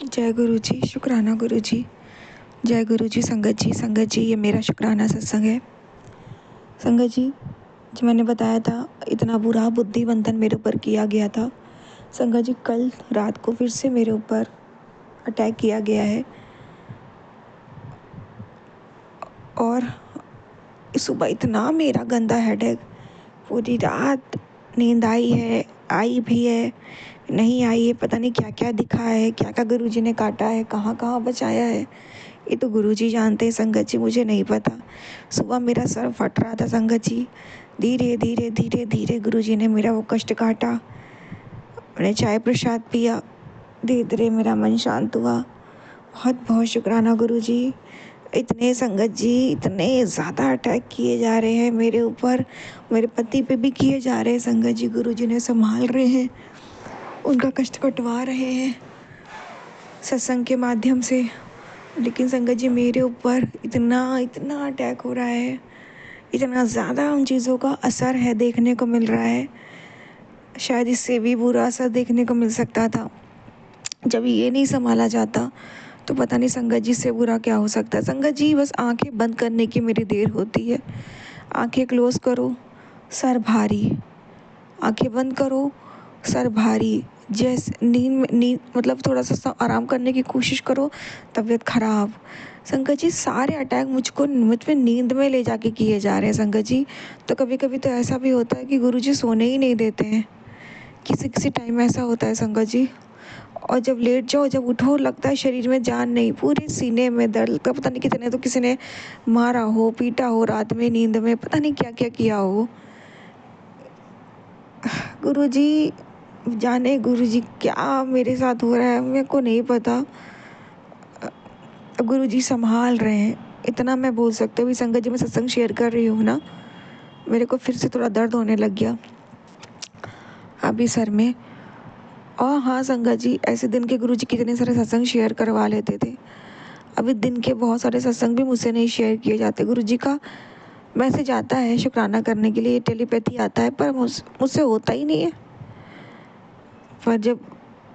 जय गुरु जी, शुक्राना गुरु जी। जय गुरु जी। संगत जी ये मेरा शुक्राना सत्संग है। संगत जी, जो मैंने बताया था इतना बुरा बुद्धि बंधन मेरे ऊपर किया गया था। संगत जी, कल रात को फिर से मेरे ऊपर अटैक किया गया है और सुबह इतना मेरा गंदा हेडेक, पूरी रात नींद आई भी है, नहीं आई है, पता नहीं क्या क्या दिखा है, क्या क्या गुरुजी ने काटा है, कहाँ कहाँ बचाया है, ये तो गुरुजी जानते हैं संगत जी, मुझे नहीं पता। सुबह मेरा सर फट रहा था संगत जी, धीरे धीरे धीरे धीरे गुरुजी ने मेरा वो कष्ट काटा। मैंने चाय प्रसाद पिया, धीरे धीरे मेरा मन शांत हुआ। बहुत बहुत शुक्राना गुरुजी। इतने संगत जी, इतने ज़्यादा अटैक किए जा रहे हैं मेरे ऊपर, मेरे पति पे भी किए जा रहे हैं संगत जी। गुरुजी ने संभाल रहे हैं, उनका कष्ट कटवा रहे हैं सत्संग के माध्यम से। लेकिन संगत जी, मेरे ऊपर इतना इतना अटैक हो रहा है, इतना ज़्यादा उन चीज़ों का असर है, देखने को मिल रहा है। शायद इससे भी बुरा असर देखने को मिल सकता था। जब ये नहीं संभाला जाता तो पता नहीं संगत जी से बुरा क्या हो सकता है। संगत जी, बस आंखें बंद करने की मेरी देर होती है। आंखें क्लोज करो, सर भारी, आंखें बंद करो, सर भारी, जैसे नींद मतलब थोड़ा सा आराम करने की कोशिश करो, तबीयत खराब। संगत जी, सारे अटैक मुझ पे नींद में ले जाके किए जा रहे हैं संगत जी। तो कभी कभी तो ऐसा भी होता है कि गुरुजी सोने ही नहीं देते हैं, किसी किसी टाइम ऐसा होता है संगत जी। और जब लेट जाओ, जब उठो, लगता है शरीर में जान नहीं, पूरे सीने में दर्द का, पता नहीं कितने तो किसी ने मारा हो, पीटा हो रात में नींद में, पता नहीं क्या क्या किया हो। गुरुजी जाने, गुरुजी क्या मेरे साथ हो रहा है मेरे को नहीं पता। गुरुजी संभाल रहे हैं, इतना मैं बोल सकती हूँ। संगत जी, मैं सत्संग शेयर कर रही हूँ ना, मेरे को फिर से थोड़ा दर्द होने लग गया अभी सर में। और हाँ संगत जी, ऐसे दिन के गुरुजी कितने सारे सत्संग शेयर करवा लेते थे। अभी दिन के बहुत सारे सत्संग भी मुझसे नहीं शेयर किए जाते। गुरुजी का मैसेज आता है शुक्राना करने के लिए, टेलीपैथी आता है, पर मुझसे होता ही नहीं है। पर जब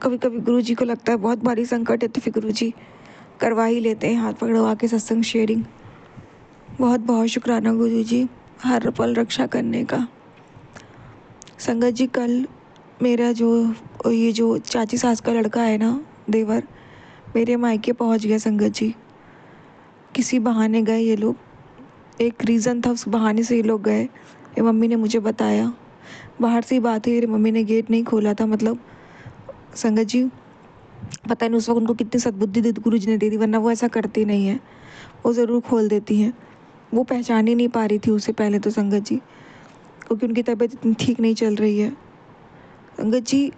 कभी कभी गुरुजी को लगता है बहुत भारी संकट है, तो फिर गुरुजी करवा ही लेते हैं हाथ पकड़वा के सत्संग शेयरिंग। बहुत बहुत शुक्राना गुरुजी, हर पल रक्षा करने का। संगत जी, कल मेरा जो चाची सास का लड़का है ना, देवर, मेरे मायके पहुंच गया संगत जी। किसी बहाने गए ये लोग, एक रीज़न था, उस बहाने से ये लोग गए। मेरी मम्मी ने मुझे बताया, बाहर से ही बात है, मेरी मम्मी ने गेट नहीं खोला था, मतलब संगत जी पता नहीं उस वक्त उनको कितनी सद्बुद्धि गुरु जी ने दे दी, वरना वो ऐसा करती नहीं है, वो ज़रूर खोल देती हैं। वो पहचान ही नहीं पा रही थी उससे पहले तो संगत जी, क्योंकि उनकी तबीयत इतनी ठीक नहीं चल रही है संगत जी।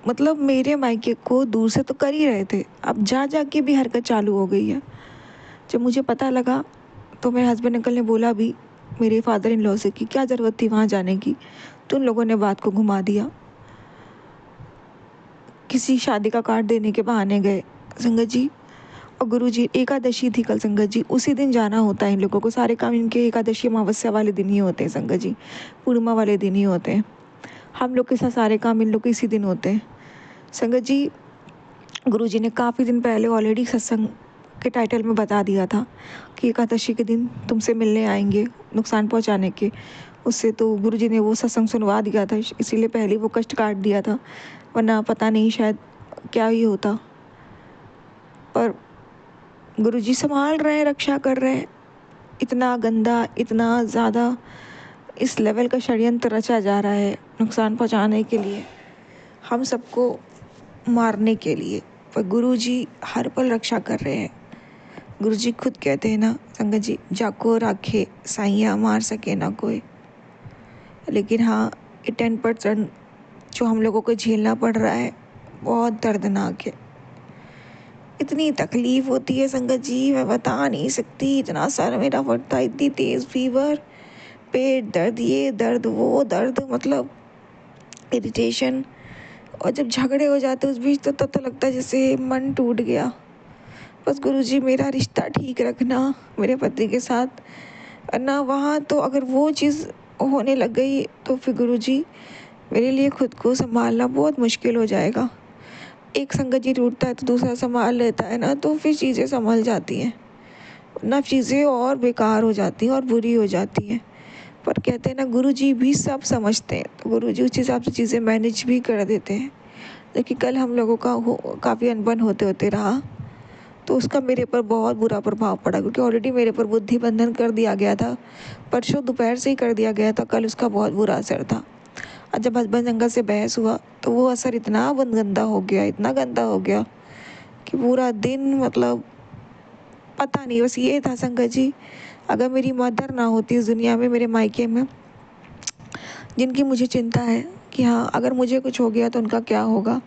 मतलब मेरे मायके को दूर से तो कर ही रहे थे, अब जा जा के भी हरकत चालू हो गई है। जब मुझे पता लगा तो मेरे हस्बैंड अंकल ने बोला भी मेरे फादर इन लॉ से कि क्या ज़रूरत थी वहाँ जाने की, तो उन लोगों ने बात को घुमा दिया, किसी शादी का कार्ड देने के बहाने गए संगत जी। और गुरुजी, एकादशी थी कल संगत जी, उसी दिन जाना होता है इन लोगों को, सारे काम इनके एकादशी अमावस्या वाले दिन ही होते हैं संगत जी, पूर्णिमा वाले दिन ही होते हैं। हम लोग के साथ सारे काम इन लोग के इसी दिन होते हैं संगत जी। गुरुजी ने काफ़ी दिन पहले ऑलरेडी सत्संग के टाइटल में बता दिया था कि एकादशी के दिन तुमसे मिलने आएंगे नुकसान पहुंचाने के। उससे तो गुरुजी ने वो सत्संग सुनवा दिया था, इसीलिए पहले वो कष्ट काट दिया था, वरना पता नहीं शायद क्या ही होता। पर गुरुजी संभाल रहे हैं, रक्षा कर रहे हैं। इतना गंदा, इतना ज़्यादा इस लेवल का षड्यंत्र रचा जा रहा है नुकसान पहुंचाने के लिए, हम सबको मारने के लिए, पर गुरुजी हर पल रक्षा कर रहे हैं। गुरुजी खुद कहते हैं ना संगत जी, जाको राखे साइया मार सके ना कोई। लेकिन हाँ, ये 10% जो हम लोगों को झेलना पड़ रहा है बहुत दर्दनाक है। इतनी तकलीफ होती है संगत जी, मैं बता नहीं सकती। इतना सर मेरा फटता है, इतनी तेज़ फीवर, पेट दर्द, ये दर्द वो दर्द, मतलब इरिटेशन। और जब झगड़े हो जाते उस बीच तो तब तो लगता है जैसे मन टूट गया। बस गुरुजी मेरा रिश्ता ठीक रखना मेरे पति के साथ, वरना वहाँ तो अगर वो चीज़ होने लग गई तो फिर गुरुजी मेरे लिए खुद को संभालना बहुत मुश्किल हो जाएगा। एक संगत जी टूटता है तो दूसरा संभाल लेता है ना, तो फिर चीज़ें संभल जाती हैं, ना चीज़ें और बेकार हो जाती हैं और बुरी हो जाती हैं। पर कहते हैं ना, गुरुजी भी सब समझते हैं, तो गुरुजी उस हिसाब से चीज़ें मैनेज भी कर देते हैं। देखिए, कल हम लोगों का काफ़ी अनबन होते होते रहा, तो उसका मेरे पर बहुत बुरा प्रभाव पड़ा, क्योंकि ऑलरेडी मेरे पर बुद्धि बंधन कर दिया गया था। परसों दोपहर से ही कर दिया गया था, कल उसका बहुत बुरा असर था। और जब हस्बैंड अंकल से बहस हुआ, तो वो असर इतना गंदा हो गया, इतना गंदा हो गया कि पूरा दिन मतलब पता नहीं, बस ये था संगत जी, अगर मेरी मदर ना होती इस दुनिया में, मेरे मायके में, जिनकी मुझे चिंता है कि हाँ अगर मुझे कुछ हो गया तो उनका क्या होगा,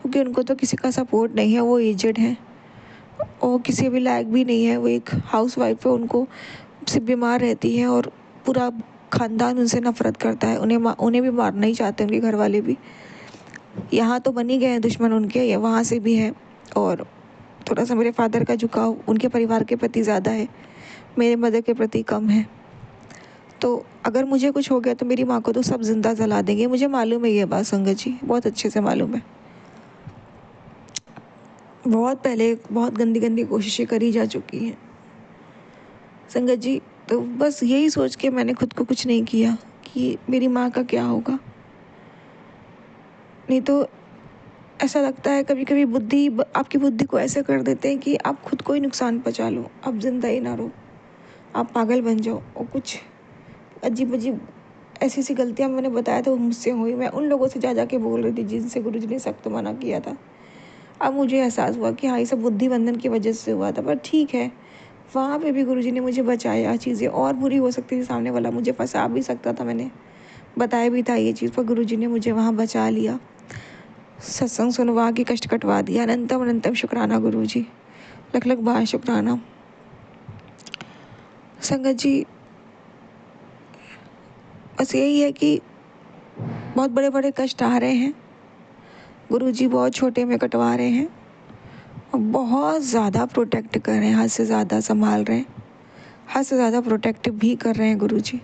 क्योंकि उनको तो किसी का सपोर्ट नहीं है, वो एजेड हैं और किसी भी लायक भी नहीं है, वो एक हाउसवाइफ है, उनको सिर्फ बीमार रहती है और पूरा खानदान उनसे नफरत करता है, उन्हें भी मारना ही चाहते हैं उनके घर वाले भी। यहाँ तो बन ही गए हैं दुश्मन उनके, ये वहाँ से भी है। और थोड़ा सा मेरे फादर का झुकाव उनके परिवार के प्रति ज़्यादा है, मेरे मदर के प्रति कम है। तो अगर मुझे कुछ हो गया तो मेरी माँ को तो सब जिंदा जला देंगे, मुझे मालूम है ये बात संगत जी, बहुत अच्छे से मालूम है। बहुत पहले बहुत गंदी गंदी कोशिशें करी जा चुकी हैं संगत जी। तो बस यही सोच के मैंने खुद को कुछ नहीं किया कि मेरी माँ का क्या होगा। नहीं तो ऐसा लगता है कभी कभी आपकी बुद्धि को ऐसे कर देते हैं कि आप खुद को ही नुकसान पहुंचा लो, आप जिंदा ही ना रहो, आप पागल बन जाओ। और कुछ अजीब अजीब ऐसी ऐसी गलतियाँ मैंने बताया था वो मुझसे हुई, मैं उन लोगों से जा जा के बोल रही थी जिनसे गुरुजी ने सख्त मना किया था। अब मुझे एहसास हुआ कि हाँ ये सब बुद्धि बंधन की वजह से हुआ था, पर ठीक है, वहाँ पे भी गुरुजी ने मुझे बचाया। चीज़ें और बुरी हो सकती थी, सामने वाला मुझे फंसा भी सकता था, मैंने बताया भी था ये चीज़, पर गुरुजी ने मुझे वहाँ बचा लिया, सत्संग सुनवा के कष्ट कटवा दिया। अनंतम अनंतम शुक्राना गुरुजी, लख लख बार शुक्राना संगत जी। बस यही है कि बहुत बड़े बड़े कष्ट आ रहे हैं, गुरुजी बहुत छोटे में कटवा रहे हैं और बहुत ज़्यादा प्रोटेक्ट कर रहे हैं, हद से ज़्यादा संभाल रहे हैं, हद से ज़्यादा प्रोटेक्ट भी कर रहे हैं गुरुजी।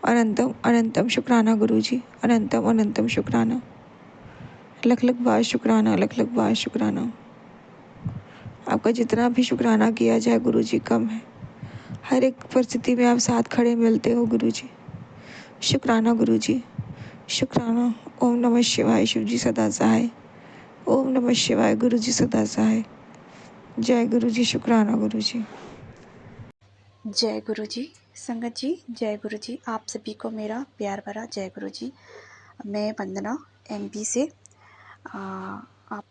अनंतम अनंतम शुक्राना गुरुजी, अनंतम अनंतम शुक्राना, लख लख बार शुक्राना, लख लख बार शुक्राना। आपका जितना भी शुक्राना किया जाए गुरुजी कम है। हर एक परिस्थिति में आप साथ खड़े मिलते हो गुरुजी, शुक्राना गुरुजी, शुक्राना। ओम नमः शिवाय, शिव जी सदा सहाय। ओम नमः शिवाय, गुरु जी सदा सहाय। जय गुरु जी, शुक्राना गुरु जी। जय गुरु जी। संगत जी जय गुरु जी। आप सभी को मेरा प्यार भरा जय गुरु जी। मैं वंदना एमपी से आप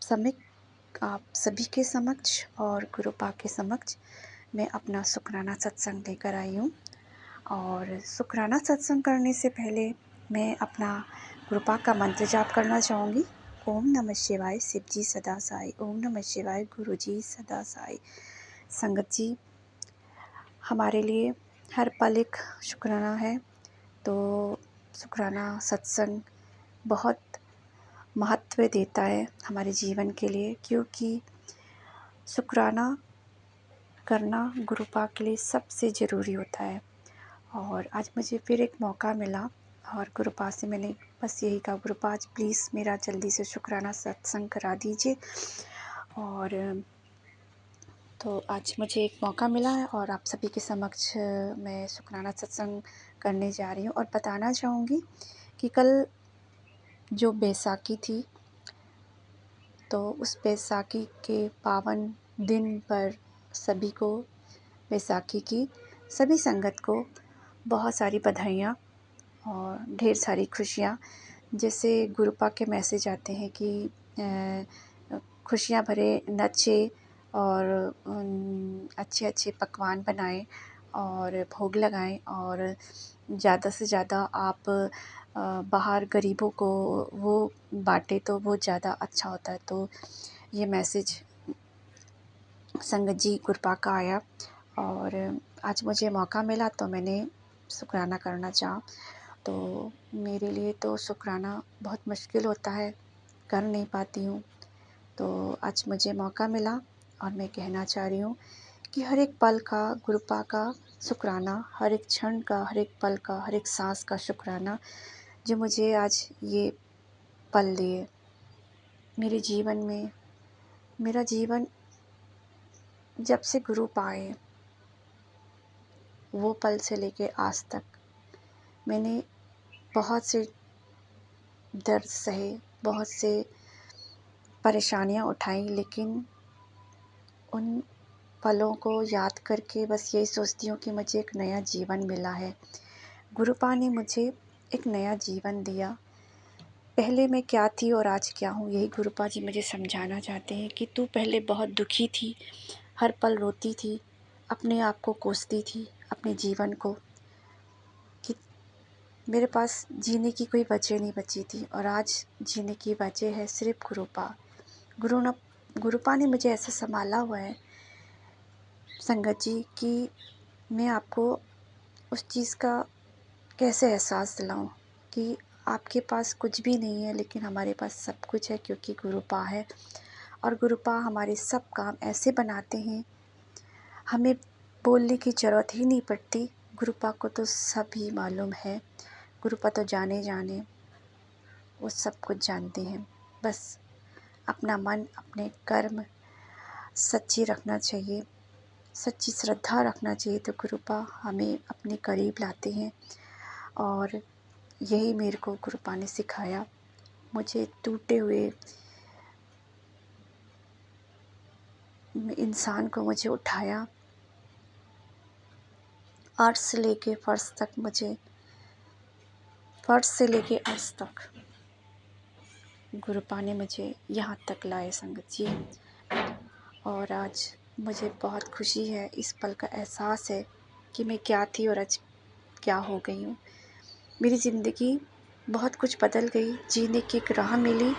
सभी के समक्ष और गुरुपा के समक्ष मैं अपना शुक्राना सत्संग लेकर आई हूँ। और शुक्राना सत्संग करने से पहले मैं अपना गुरुपा का मंत्र जाप करना चाहूँगी। ओम नमः शिवाय, शिव जी सदा साई। ओम नमः शिवाय, गुरु जी सदा साई। संगत जी, हमारे लिए हर पल एक शुक्राना है, तो शुक्राना सत्संग बहुत महत्व देता है हमारे जीवन के लिए, क्योंकि शुक्राना करना गुरुपा के लिए सबसे ज़रूरी होता है। और आज मुझे फिर एक मौका मिला और गुरुपा से मैंने बस यही कहा, गुरुपा आज प्लीज़ मेरा जल्दी से शुक्राना सत्संग करा दीजिए। और तो आज मुझे एक मौका मिला है और आप सभी के समक्ष मैं शुक्राना सत्संग करने जा रही हूँ। और बताना चाहूँगी कि कल जो बैसाखी थी, तो उस बैसाखी के पावन दिन पर सभी को, बैसाखी की सभी संगत को बहुत सारी बधाइयाँ और ढेर सारी खुशियाँ। जैसे गुरुपा के मैसेज आते हैं कि खुशियाँ भरे नचे और अच्छे अच्छे पकवान बनाएं और भोग लगाएं और ज़्यादा से ज़्यादा आप बाहर गरीबों को वो बांटे तो वो ज़्यादा अच्छा होता है। तो ये मैसेज संगत जी गुरुपा का आया और आज मुझे मौका मिला तो मैंने शुक्राना करना चाहा। तो मेरे लिए तो शुक्राना बहुत मुश्किल होता है, कर नहीं पाती हूँ। तो आज मुझे मौका मिला और मैं कहना चाह रही हूँ कि हर एक पल का गुरुपा का शुक्राना, हर एक क्षण का, हर एक पल का, हर एक सांस का शुक्राना जो मुझे आज ये पल दिए। मेरे जीवन में मेरा जीवन जब से गुरु पाए वो पल से लेके आज तक मैंने बहुत से दर्द सहे, बहुत से परेशानियाँ उठाई, लेकिन उन पलों को याद करके बस यही सोचती हूँ कि मुझे एक नया जीवन मिला है। गुरुपा ने मुझे एक नया जीवन दिया। पहले मैं क्या थी और आज क्या हूँ, यही गुरुपा जी मुझे समझाना चाहते हैं कि तू पहले बहुत दुखी थी, हर पल रोती थी, अपने आप को कोसती थी, अपने जीवन को, कि मेरे पास जीने की कोई वजह नहीं बची थी, और आज जीने की वजह है सिर्फ गुरुपा। गुरुपा ने मुझे ऐसे संभाला हुआ है संगत जी कि मैं आपको उस चीज़ का कैसे एहसास दिलाऊं कि आपके पास कुछ भी नहीं है, लेकिन हमारे पास सब कुछ है, क्योंकि गुरुपा है। और गुरुपा हमारे सब काम ऐसे बनाते हैं, हमें बोलने की ज़रूरत ही नहीं पड़ती। गुरुपा को तो सब ही मालूम है। गुरुपा तो जाने जाने वो सब कुछ जानते हैं। बस अपना मन, अपने कर्म सच्ची रखना चाहिए, सच्ची श्रद्धा रखना चाहिए, तो गुरुपा हमें अपने करीब लाते हैं। और यही मेरे को गुरुपा ने सिखाया। मुझे टूटे हुए इंसान को मुझे उठाया, अर्श से लेके फर्श तक, मुझे फर्श से लेके अर्श तक गुरुपा ने मुझे यहाँ तक लाए संगत जी। और आज मुझे बहुत खुशी है, इस पल का एहसास है कि मैं क्या थी और आज क्या हो गई हूँ। मेरी ज़िंदगी बहुत कुछ बदल गई, जीने की एक राह मिली।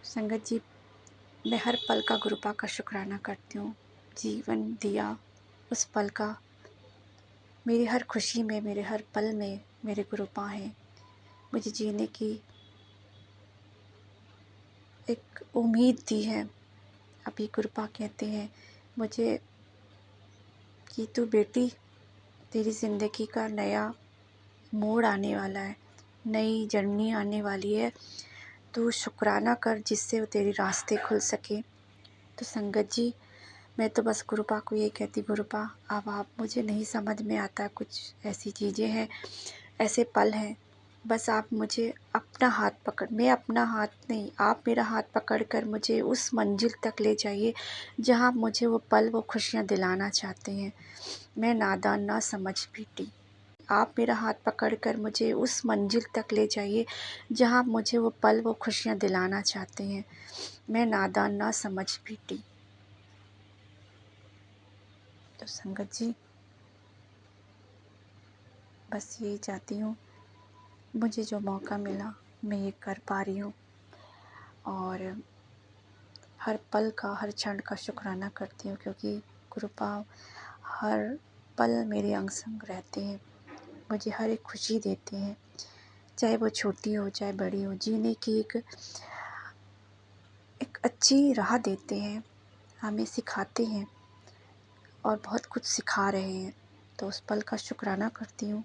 संगत जी, मैं हर पल का गुरुपा का शुक्राना करती हूँ। जीवन दिया उस पल का, मेरी हर खुशी में, मेरे हर पल में मेरे गुरुपा हैं। मुझे जीने की एक उम्मीद दी है। अभी गुरुपा कहते हैं मुझे कि तू बेटी, तेरी ज़िंदगी का नया मोड़ आने वाला है, नई जर्नी आने वाली है, तू शुक्राना कर जिससे वो तेरे रास्ते खुल सके। तो संगत जी, मैं तो बस गुरुपा को ये कहती, गुरुपा अब आप, मुझे नहीं समझ में आता, कुछ ऐसी चीज़ें हैं, ऐसे पल हैं, बस आप मुझे अपना हाथ पकड़, मैं अपना हाथ नहीं, आप मेरा हाथ पकड़ कर मुझे उस मंजिल तक ले जाइए जहाँ मुझे वो पल, वो खुशियाँ दिलाना चाहते हैं। मैं नादान ना समझ बेटी, आप मेरा हाथ पकड़ कर मुझे उस मंजिल तक ले जाइए जहाँ मुझे वो पल, वो खुशियाँ दिलाना चाहते हैं। मैं नादान ना समझ बेटी। तो संगत जी, बस यही चाहती हूँ, मुझे जो मौका मिला मैं ये कर पा रही हूँ, और हर पल का, हर क्षण का शुक्राना करती हूँ, क्योंकि गुरुपा हर पल मेरे अंग संग रहते हैं, मुझे हर एक खुशी देते हैं, चाहे वो छोटी हो चाहे बड़ी हो। जीने की एक अच्छी राह देते हैं, हमें सिखाते हैं और बहुत कुछ सिखा रहे हैं। तो उस पल का शुक्राना करती हूँ।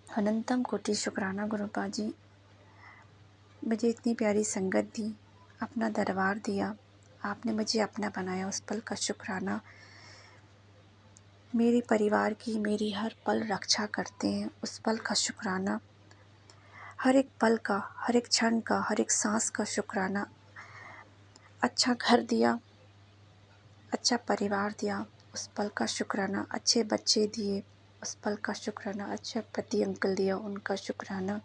अनंतम कोटि शुक्राना गुरुपा जी, मुझे इतनी प्यारी संगत दी, अपना दरबार दिया, आपने मुझे अपना बनाया, उस पल का शुक्राना। मेरे परिवार की मेरी हर पल रक्षा करते हैं, उस पल का शुक्राना। हर एक पल का, हर एक क्षण का, हर एक सांस का शुक्राना। अच्छा घर दिया, अच्छा परिवार दिया, उस पल का शुक्राना। अच्छे बच्चे दिए, उस पल का शुक्राना। अच्छा पति अंकल दिया, उनका शुक्राना।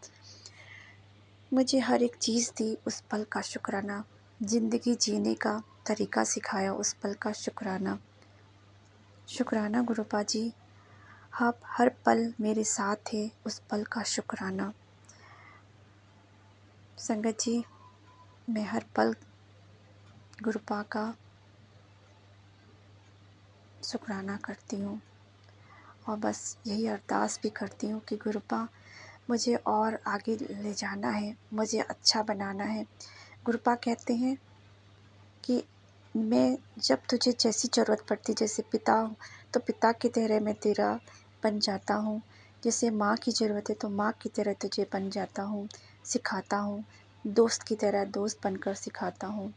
मुझे हर एक चीज़ दी, उस पल का शुक्राना। ज़िंदगी जीने का तरीका सिखाया, उस पल का शुक्राना। शुक्राना गुरुपा जी, आप हर पल मेरे साथ थे, उस पल का शुक्राना। संगत जी, मैं हर पल गुरुपा का शुक्राना करती हूँ, और बस यही अरदास भी करती हूँ कि गुरुपा मुझे और आगे ले जाना है, मुझे अच्छा बनाना है। गुरुपा कहते हैं कि मैं जब तुझे जैसी ज़रूरत पड़ती, जैसे पिता हूँ तो पिता की तरह मैं तेरा बन जाता हूँ, जैसे माँ की ज़रूरत है तो माँ की तरह तुझे बन जाता हूँ, सिखाता हूँ, दोस्त की तरह दोस्त बनकर सिखाता हूँ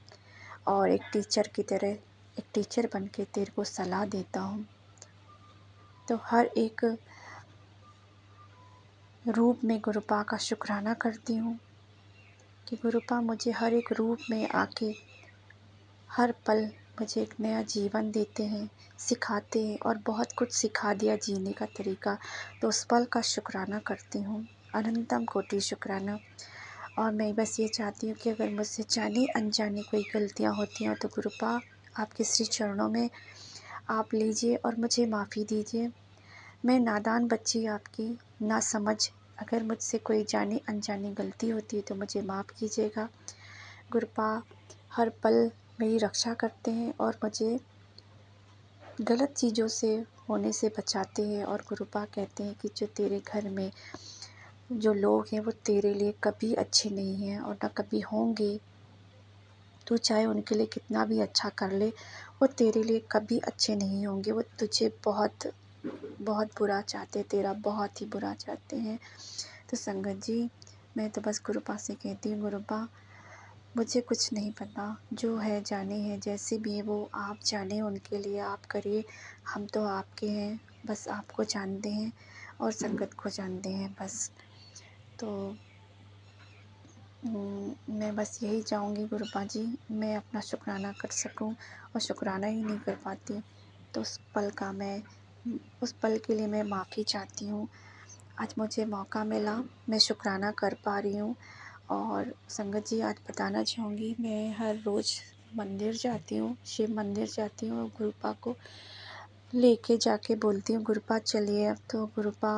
और एक टीचर की तरह एक टीचर बन के तेरे को सलाह देता हूँ। तो हर एक रूप में गुरुपा का शुक्राना करती हूँ कि गुरुपा मुझे हर एक रूप में आके हर पल मुझे एक नया जीवन देते हैं, सिखाते हैं और बहुत कुछ सिखा दिया जीने का तरीका, तो उस पल का शुक्राना करती हूँ। अनंतम कोटि शुक्राना। और मैं बस ये चाहती हूँ कि अगर मुझसे जानी अनजानी कोई गलतियाँ होती हैं तो गुरुपा आपके श्री चरणों में आप लीजिए और मुझे माफ़ी दीजिए। मैं नादान बच्ची आपकी, ना समझ, अगर मुझसे कोई जानी अनजानी गलती होती है तो मुझे माफ़ कीजिएगा। गुरुपा हर पल मेरी रक्षा करते हैं और मुझे गलत चीज़ों से होने से बचाते हैं और गुरुपा कहते हैं कि जो तेरे घर में जो लोग हैं वो तेरे लिए कभी अच्छे नहीं हैं और ना कभी होंगे। तू चाहे उनके लिए कितना भी अच्छा कर ले, वो तेरे लिए कभी अच्छे नहीं होंगे। वो तुझे बहुत बहुत बुरा चाहते, तेरा बहुत ही बुरा चाहते हैं। तो संगत जी, मैं तो बस गुरुपा से कहती हूँ, गुरुपा मुझे कुछ नहीं पता, जो है जाने है, जैसे भी है वो आप जाने, उनके लिए आप करिए। हम तो आपके हैं, बस आपको जानते हैं और संगत को जानते हैं बस। तो मैं बस यही चाहूँगी गुरुपा जी, मैं अपना शुक्राना कर सकूँ और शुक्राना ही नहीं कर पाती, तो उस पल के लिए मैं माफ़ी चाहती हूँ। आज मुझे मौका मिला, मैं शुक्राना कर पा रही हूँ। और संगत जी, आज बताना चाहूँगी, मैं हर रोज़ मंदिर जाती हूँ, शिव मंदिर जाती हूँ और गुरुपा को लेके जाके बोलती हूँ, गुरुपा चलिए अब। तो गुरुपा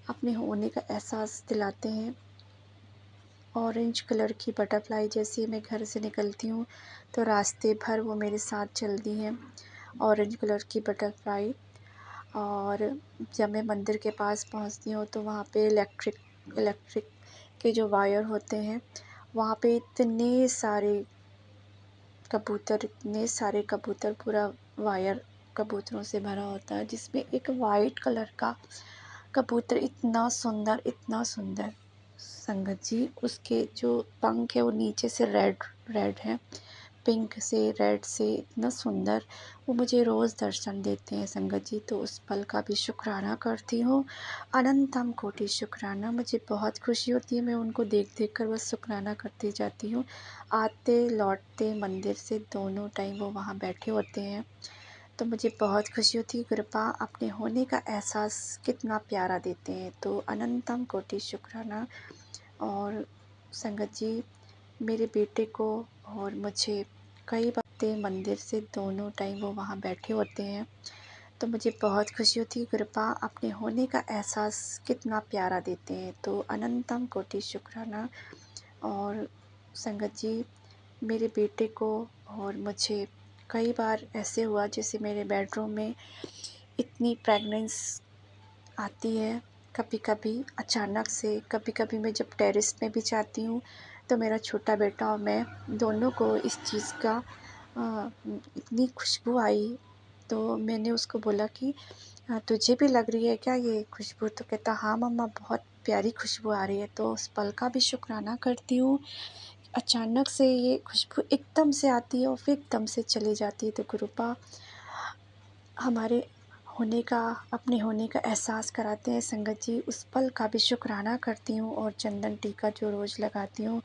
अपने होने का एहसास दिलाते हैं। ऑरेंज कलर की बटरफ्लाई जैसे मैं घर से निकलती हूँ तो रास्ते भर वो मेरे साथ चलती हैं, ऑरेंज कलर की बटरफ्लाई। और जब मैं मंदिर के पास पहुँचती हूँ तो वहाँ पे इलेक्ट्रिक के जो वायर होते हैं, वहाँ पे इतने सारे कबूतर, पूरा वायर कबूतरों से भरा होता है, जिसमें एक वाइट कलर का कबूतर इतना सुंदर संगत जी, उसके जो पंख है वो नीचे से रेड रेड है, पिंक से रेड से इतना सुंदर, वो मुझे रोज़ दर्शन देते हैं संगत जी। तो उस पल का भी शुक्राना करती हूँ, अनंतम कोटि शुक्राना। मुझे बहुत खुशी होती है, मैं उनको देख देख कर बस शुक्राना करती जाती हूँ। आते लौटते मंदिर से दोनों टाइम वो वहाँ बैठे होते हैं, तो मुझे बहुत खुशी होती है। कृपा अपने होने का एहसास कितना प्यारा देते हैं, तो अनंतम कोटि शुक्राना। और संगत जी, मेरे बेटे को और मुझे कई बार मंदिर से दोनों टाइम वो वहाँ बैठे होते हैं, तो मुझे बहुत खुशी होती है। कृपा अपने होने का एहसास कितना प्यारा देते हैं, तो अनंतम कोटि शुक्राना। और संगत जी, मेरे बेटे को और मुझे कई बार ऐसे हुआ जैसे मेरे बेडरूम में इतनी फ्रेगनेंस आती है कभी कभी अचानक से। कभी कभी मैं जब टेरेस में भी जाती हूँ तो मेरा छोटा बेटा और मैं दोनों को इस चीज़ का इतनी खुशबू आई, तो मैंने उसको बोला कि तुझे भी लग रही है क्या ये खुशबू? तो कहता हाँ मम्मा, बहुत प्यारी खुशबू आ रही है। तो उस पल का भी शुक्राना करती हूँ। अचानक से ये खुशबू एकदम से आती है और फिर एकदम से चली जाती है, तो कृपा हमारे अपने होने का एहसास कराते हैं संगत जी। उस पल का भी शुक्राना करती हूँ और चंदन टीका जो रोज़ लगाती हूँ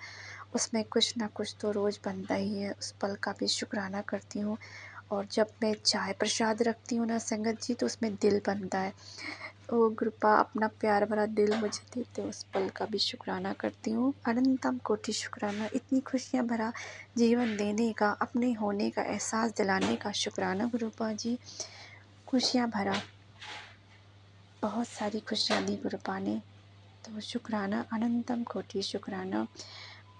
उसमें कुछ ना कुछ तो रोज़ बनता ही है, उस पल का भी शुक्राना करती हूँ। और जब मैं चाय प्रसाद रखती हूँ ना संगत जी, तो उसमें दिल बनता है, वो कृपा अपना प्यार भरा दिल मुझे देते हैं, उस पल का भी शुक्राना करती हूँ। अनंतम कोटि शुक्राना। इतनी खुशियाँ भरा जीवन देने का, अपने होने का एहसास दिलाने का शुक्राना गुरुपा जी। खुशियाँ भरा, बहुत सारी खुशियाँ दी गुरुपा ने, तो शुक्राना, अनंतम कोटि शुक्राना।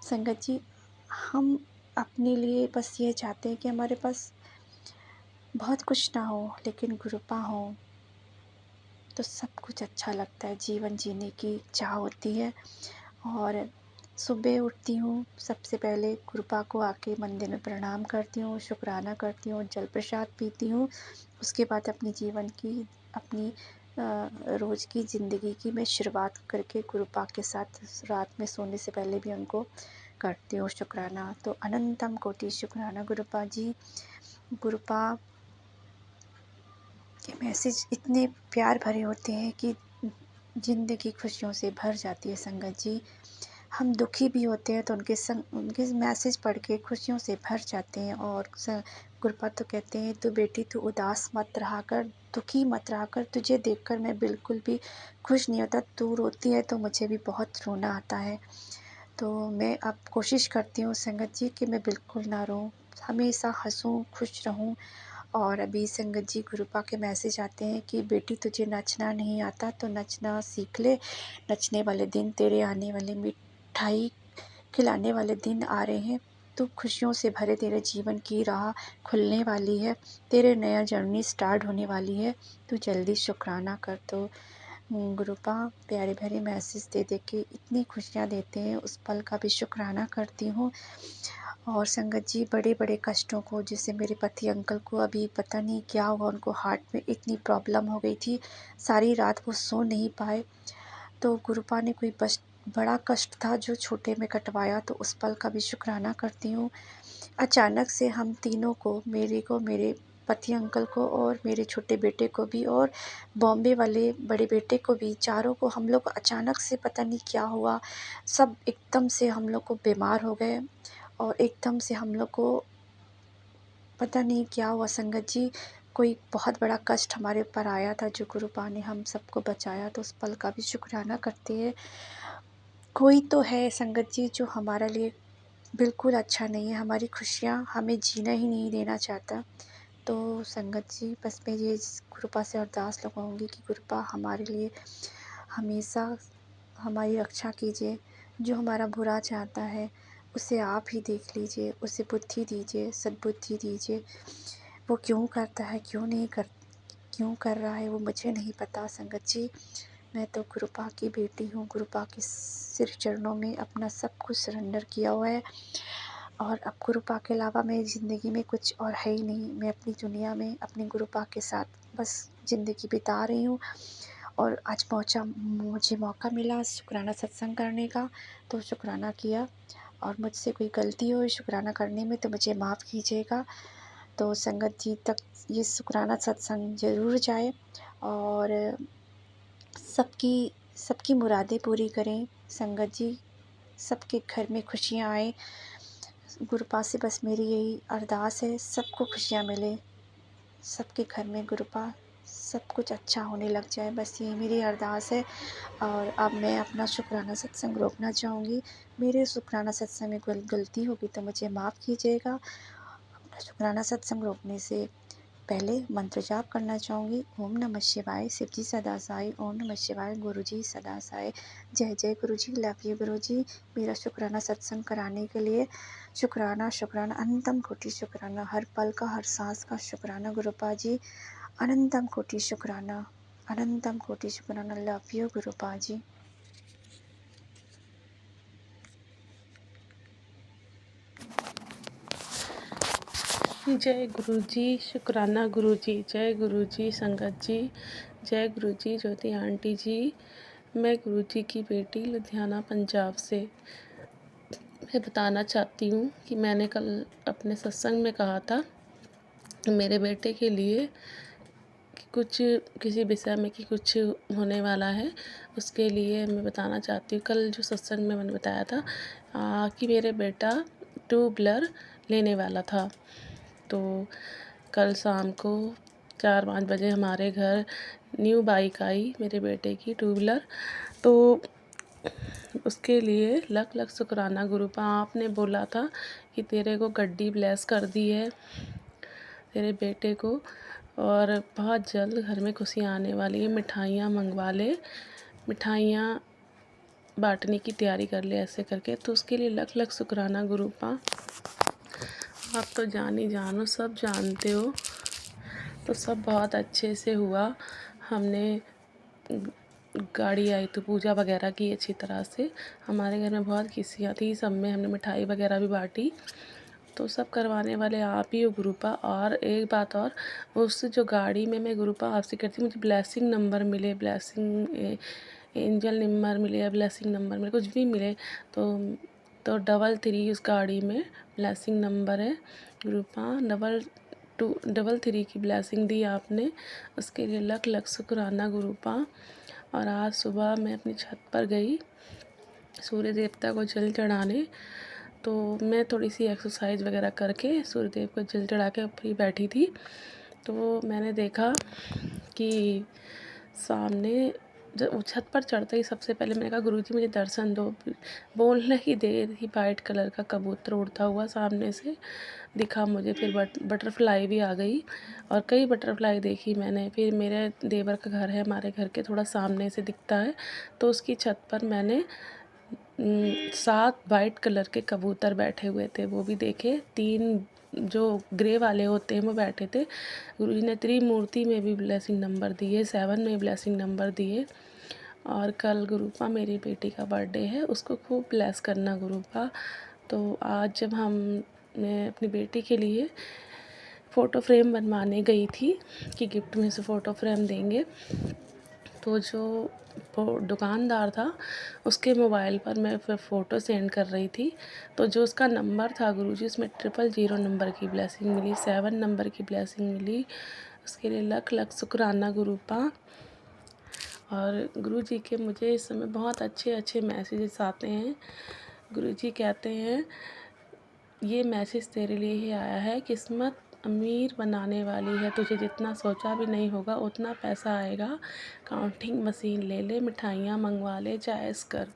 संगत जी, हम अपने लिए बस ये चाहते हैं कि हमारे पास बहुत कुछ ना हो, लेकिन कृपा हो तो सब कुछ अच्छा लगता है, जीवन जीने की चाह होती है। और सुबह उठती हूँ, सबसे पहले कृपा को आके मंदिर में प्रणाम करती हूँ, शुक्राना करती हूँ, जल प्रसाद पीती हूँ। उसके बाद अपनी रोज़ की ज़िंदगी की मैं शुरुआत करके गुरुपा के साथ रात में सोने से पहले भी उनको करती हूँ शुक्राना। तो अनंतम कोटि शुक्राना गुरुपा जी। गुरुपा के मैसेज इतने प्यार भरे होते हैं कि ज़िंदगी खुशियों से भर जाती है संगत जी। हम दुखी भी होते हैं तो उनके मैसेज पढ़ के खुशियों से भर जाते हैं। और गुरुपा तो कहते हैं, तू बेटी तू उदास मत रहा कर, दुखी मत रहा कर, तुझे देखकर मैं बिल्कुल भी खुश नहीं होता, तू रोती है तो मुझे भी बहुत रोना आता है। तो मैं अब कोशिश करती हूँ संगत जी कि मैं बिल्कुल ना रोऊँ, हमेशा हंसूँ, खुश रहूँ। और अभी संगत जी गुरुपा के मैसेज आते हैं कि बेटी तुझे नचना नहीं आता तो नचना सीख ले, नचने वाले दिन तेरे आने वाले, मिठाई खिलाने वाले दिन आ रहे हैं। तू खुशियों से भरे तेरे जीवन की राह खुलने वाली है, तेरे नया जर्नी स्टार्ट होने वाली है, तू जल्दी शुक्राना कर। तो गुरुपा प्यारे भरे मैसेज दे दे के इतनी खुशियाँ देते हैं, उस पल का भी शुक्राना करती हूँ। और संगत जी बड़े बड़े कष्टों को, जैसे मेरे पति अंकल को अभी पता नहीं क्या हुआ, उनको हार्ट में इतनी प्रॉब्लम हो गई थी, सारी रात वो सो नहीं पाए। तो गुरुपा ने कोई बड़ा कष्ट था जो छोटे में कटवाया, तो उस पल का भी शुक्राना करती हूँ। अचानक से हम तीनों को, मेरे पति अंकल को और मेरे छोटे बेटे को भी और बॉम्बे वाले बड़े बेटे को भी, चारों को हम लोग अचानक से पता नहीं क्या हुआ, सब एकदम से हम लोग को बीमार हो गए। और एकदम से हम लोग को पता नहीं क्या हुआ संगत जी, कोई बहुत बड़ा कष्ट हमारे ऊपर आया था जो गुरुपा ने हम सबको बचाया, तो उस पल का भी शुक्राना करते हैं। कोई तो है संगत जी जो हमारे लिए बिल्कुल अच्छा नहीं है, हमारी खुशियाँ हमें जीना ही नहीं देना चाहता। तो संगत जी बस मैं ये गुरुपा से अरदास लगाऊंगी कि गुरुपा हमारे लिए हमेशा हमारी रक्षा कीजिए। जो हमारा बुरा चाहता है उसे आप ही देख लीजिए, उसे बुद्धि दीजिए, सद्बुद्धि दीजिए। वो क्यों करता है, क्यों कर रहा है वो मुझे नहीं पता संगत जी। मैं तो गुरुपा की बेटी हूँ, गुरुपा के सिर चरणों में अपना सब कुछ सरेंडर किया हुआ है। और अब गुरुपा के अलावा मेरी ज़िंदगी में कुछ और है ही नहीं। मैं अपनी दुनिया में अपने गुरुपा के साथ बस ज़िंदगी बिता रही हूँ। और आज मुझे मौका मिला शुक्राना सत्संग करने का, तो शुक्राना किया। और मुझसे कोई गलती हो शुक्राना करने में तो मुझे माफ़ कीजिएगा। तो संगत जी तक ये शुक्राना सत्संग ज़रूर जाए और सबकी सबकी मुरादें पूरी करें संगत जी, सबके घर में खुशियाँ आए। गुरुपा से बस मेरी यही अरदास है, सबको खुशियाँ मिले, सबके घर में गुरुपा सब कुछ अच्छा होने लग जाए, बस यही मेरी अरदास है। और अब मैं अपना शुक्राना सत्संग रोकना चाहूँगी। मेरे शुक्राना सत्संग में कोई गलती होगी तो मुझे माफ़ कीजिएगा। अपना शुक्राना सत्संग रोकने से पहले मंत्र जाप करना चाहूँगी। ओम नमः शिवाय, शिव जी सदा साई, ओम नमः शिवाय, गुरु जी सदा साई। जय जय गुरु जी, लव यू गुरु जी। मेरा शुक्राना सत्संग कराने के लिए शुक्राना शुक्राना अनंतम कोटि शुक्राना, हर पल का हर सांस का शुक्राना गुरुपा जी। अनंतम कोटि शुक्राना, अनंतम कोटि शुक्राना, लव यू गुरुपा जी। जय गुरु जी, शुक्राना गुरु जी, जय गुरु जी, संगत जी, जय गुरु जी, ज्योति आंटी जी। मैं गुरु जी की बेटी लुधियाना पंजाब से। मैं बताना चाहती हूँ कि मैंने कल अपने सत्संग में कहा था मेरे बेटे के लिए कि कुछ किसी विषय में कि कुछ होने वाला है, उसके लिए मैं बताना चाहती हूँ। कल जो सत्संग में मैंने बताया था कि मेरे बेटा टू व्हीलर लेने वाला था। तो कल शाम को 4-5 बजे हमारे घर न्यू बाइक आई मेरे बेटे की टू व्हीलर। तो उसके लिए लख लख शुक्राना गुरुपा, आपने बोला था कि तेरे को गड्डी ब्लेस कर दी है तेरे बेटे को, और बहुत जल्द घर में खुशियाँ आने वाली है। मिठाइयाँ मंगवा ले, मिठाइयाँ बांटने की तैयारी कर ले, ऐसे करके। तो उसके लिए लख लख शुक्राना गुरुपा। आप तो जानो, सब जानते हो। तो सब बहुत अच्छे से हुआ। हमने गाड़ी आई तो पूजा वगैरह की अच्छी तरह से। हमारे घर में बहुत खुशियाँ थी, सब में हमने मिठाई वगैरह भी बांटी। तो सब करवाने वाले आप ही हो गुरुपा। और एक बात और, उस जो गाड़ी में मैं गुरुपा आपसे कहती हूँ, मुझे ब्लेसिंग नंबर मिले, ब्लेसिंग एंजल नंबर मिले या ब्लेसिंग नंबर मिले, कुछ भी मिले तो 33 उस गाड़ी में ब्लेसिंग नंबर है गुरुपा। 223 की ब्लेसिंग दी आपने, उसके लिए लख लख शुक्राना गुरुपा। और आज सुबह मैं अपनी छत पर गई सूर्य देवता को जल चढ़ाने, तो मैं थोड़ी सी एक्सरसाइज वगैरह करके सूर्य देव को जल चढ़ा के ऊपर ही बैठी थी। तो मैंने देखा कि सामने जब छत पर चढ़ते ही सबसे पहले मैंने कहा गुरुजी मुझे दर्शन दो। बोलने की देर ही वाइट कलर का कबूतर उड़ता हुआ सामने से दिखा मुझे। फिर बटरफ्लाई भी आ गई और कई बटरफ्लाई देखी मैंने। फिर मेरे देवर का घर है, हमारे घर के थोड़ा सामने से दिखता है, तो उसकी छत पर मैंने 7 वाइट कलर के कबूतर बैठे हुए थे, वो भी देखे। 3 जो ग्रे वाले होते हैं वो बैठे थे। गुरुजी ने त्रिमूर्ति में भी ब्लेसिंग नंबर दिए, 7 में ब्लेसिंग नंबर दिए। और कल गुरुपा मेरी बेटी का बर्थडे है, उसको खूब ब्लेस करना गुरुपा। तो आज जब मैं अपनी बेटी के लिए फ़ोटो फ्रेम बनवाने गई थी कि गिफ्ट में से फ़ोटो फ्रेम देंगे, तो जो वो दुकानदार था उसके मोबाइल पर मैं फिर फ़ोटो सेंड कर रही थी, तो जो उसका नंबर था गुरुजी, उसमें 000 नंबर की ब्लेसिंग मिली, 7 नंबर की ब्लेसिंग मिली। उसके लिए लख लख शुक्राना गुरुपा। और गुरुजी के मुझे इस समय बहुत अच्छे मैसेजेस आते हैं। गुरुजी कहते हैं ये मैसेज तेरे लिए ही आया है, किस्मत अमीर बनाने वाली है, तुझे जितना सोचा भी नहीं होगा उतना पैसा आएगा। काउंटिंग मशीन ले ले, मिठाइयाँ मंगवा ले, जायज़ कर।